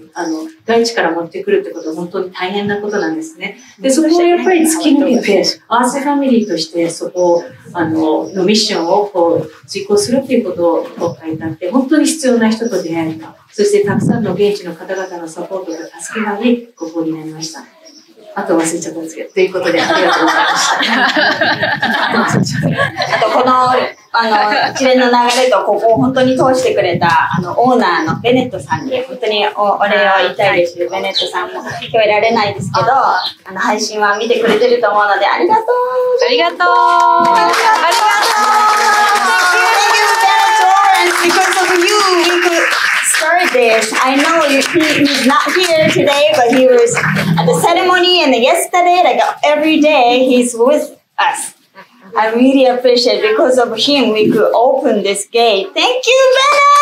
大地から持ってくるってことは本当に大変なことなんですね。で、そこをやっぱり突き抜けて、アースファミリーとしてそこをのミッションを実行するっていうことを書いてあって、本当に必要な人と出会えた。そしてたくさんの現地の方々のサポートと助けがあり、ここになりました。あと忘れちゃったんですけど、ということでありがとうございました。あとこの一連の流れとここを本当に通してくれたオーナーのベネットさんに本当にお礼を言いたいです。ベネットさんも今日いられないですけど、配信は見てくれてると思うのでありがとう。ありがとう。Because of you, we could start this. I know he's not here today, but he was at the ceremony and yesterday, like every day, he's with us. I really appreciate it. Because of him, we could open this gate. Thank you, Bennett!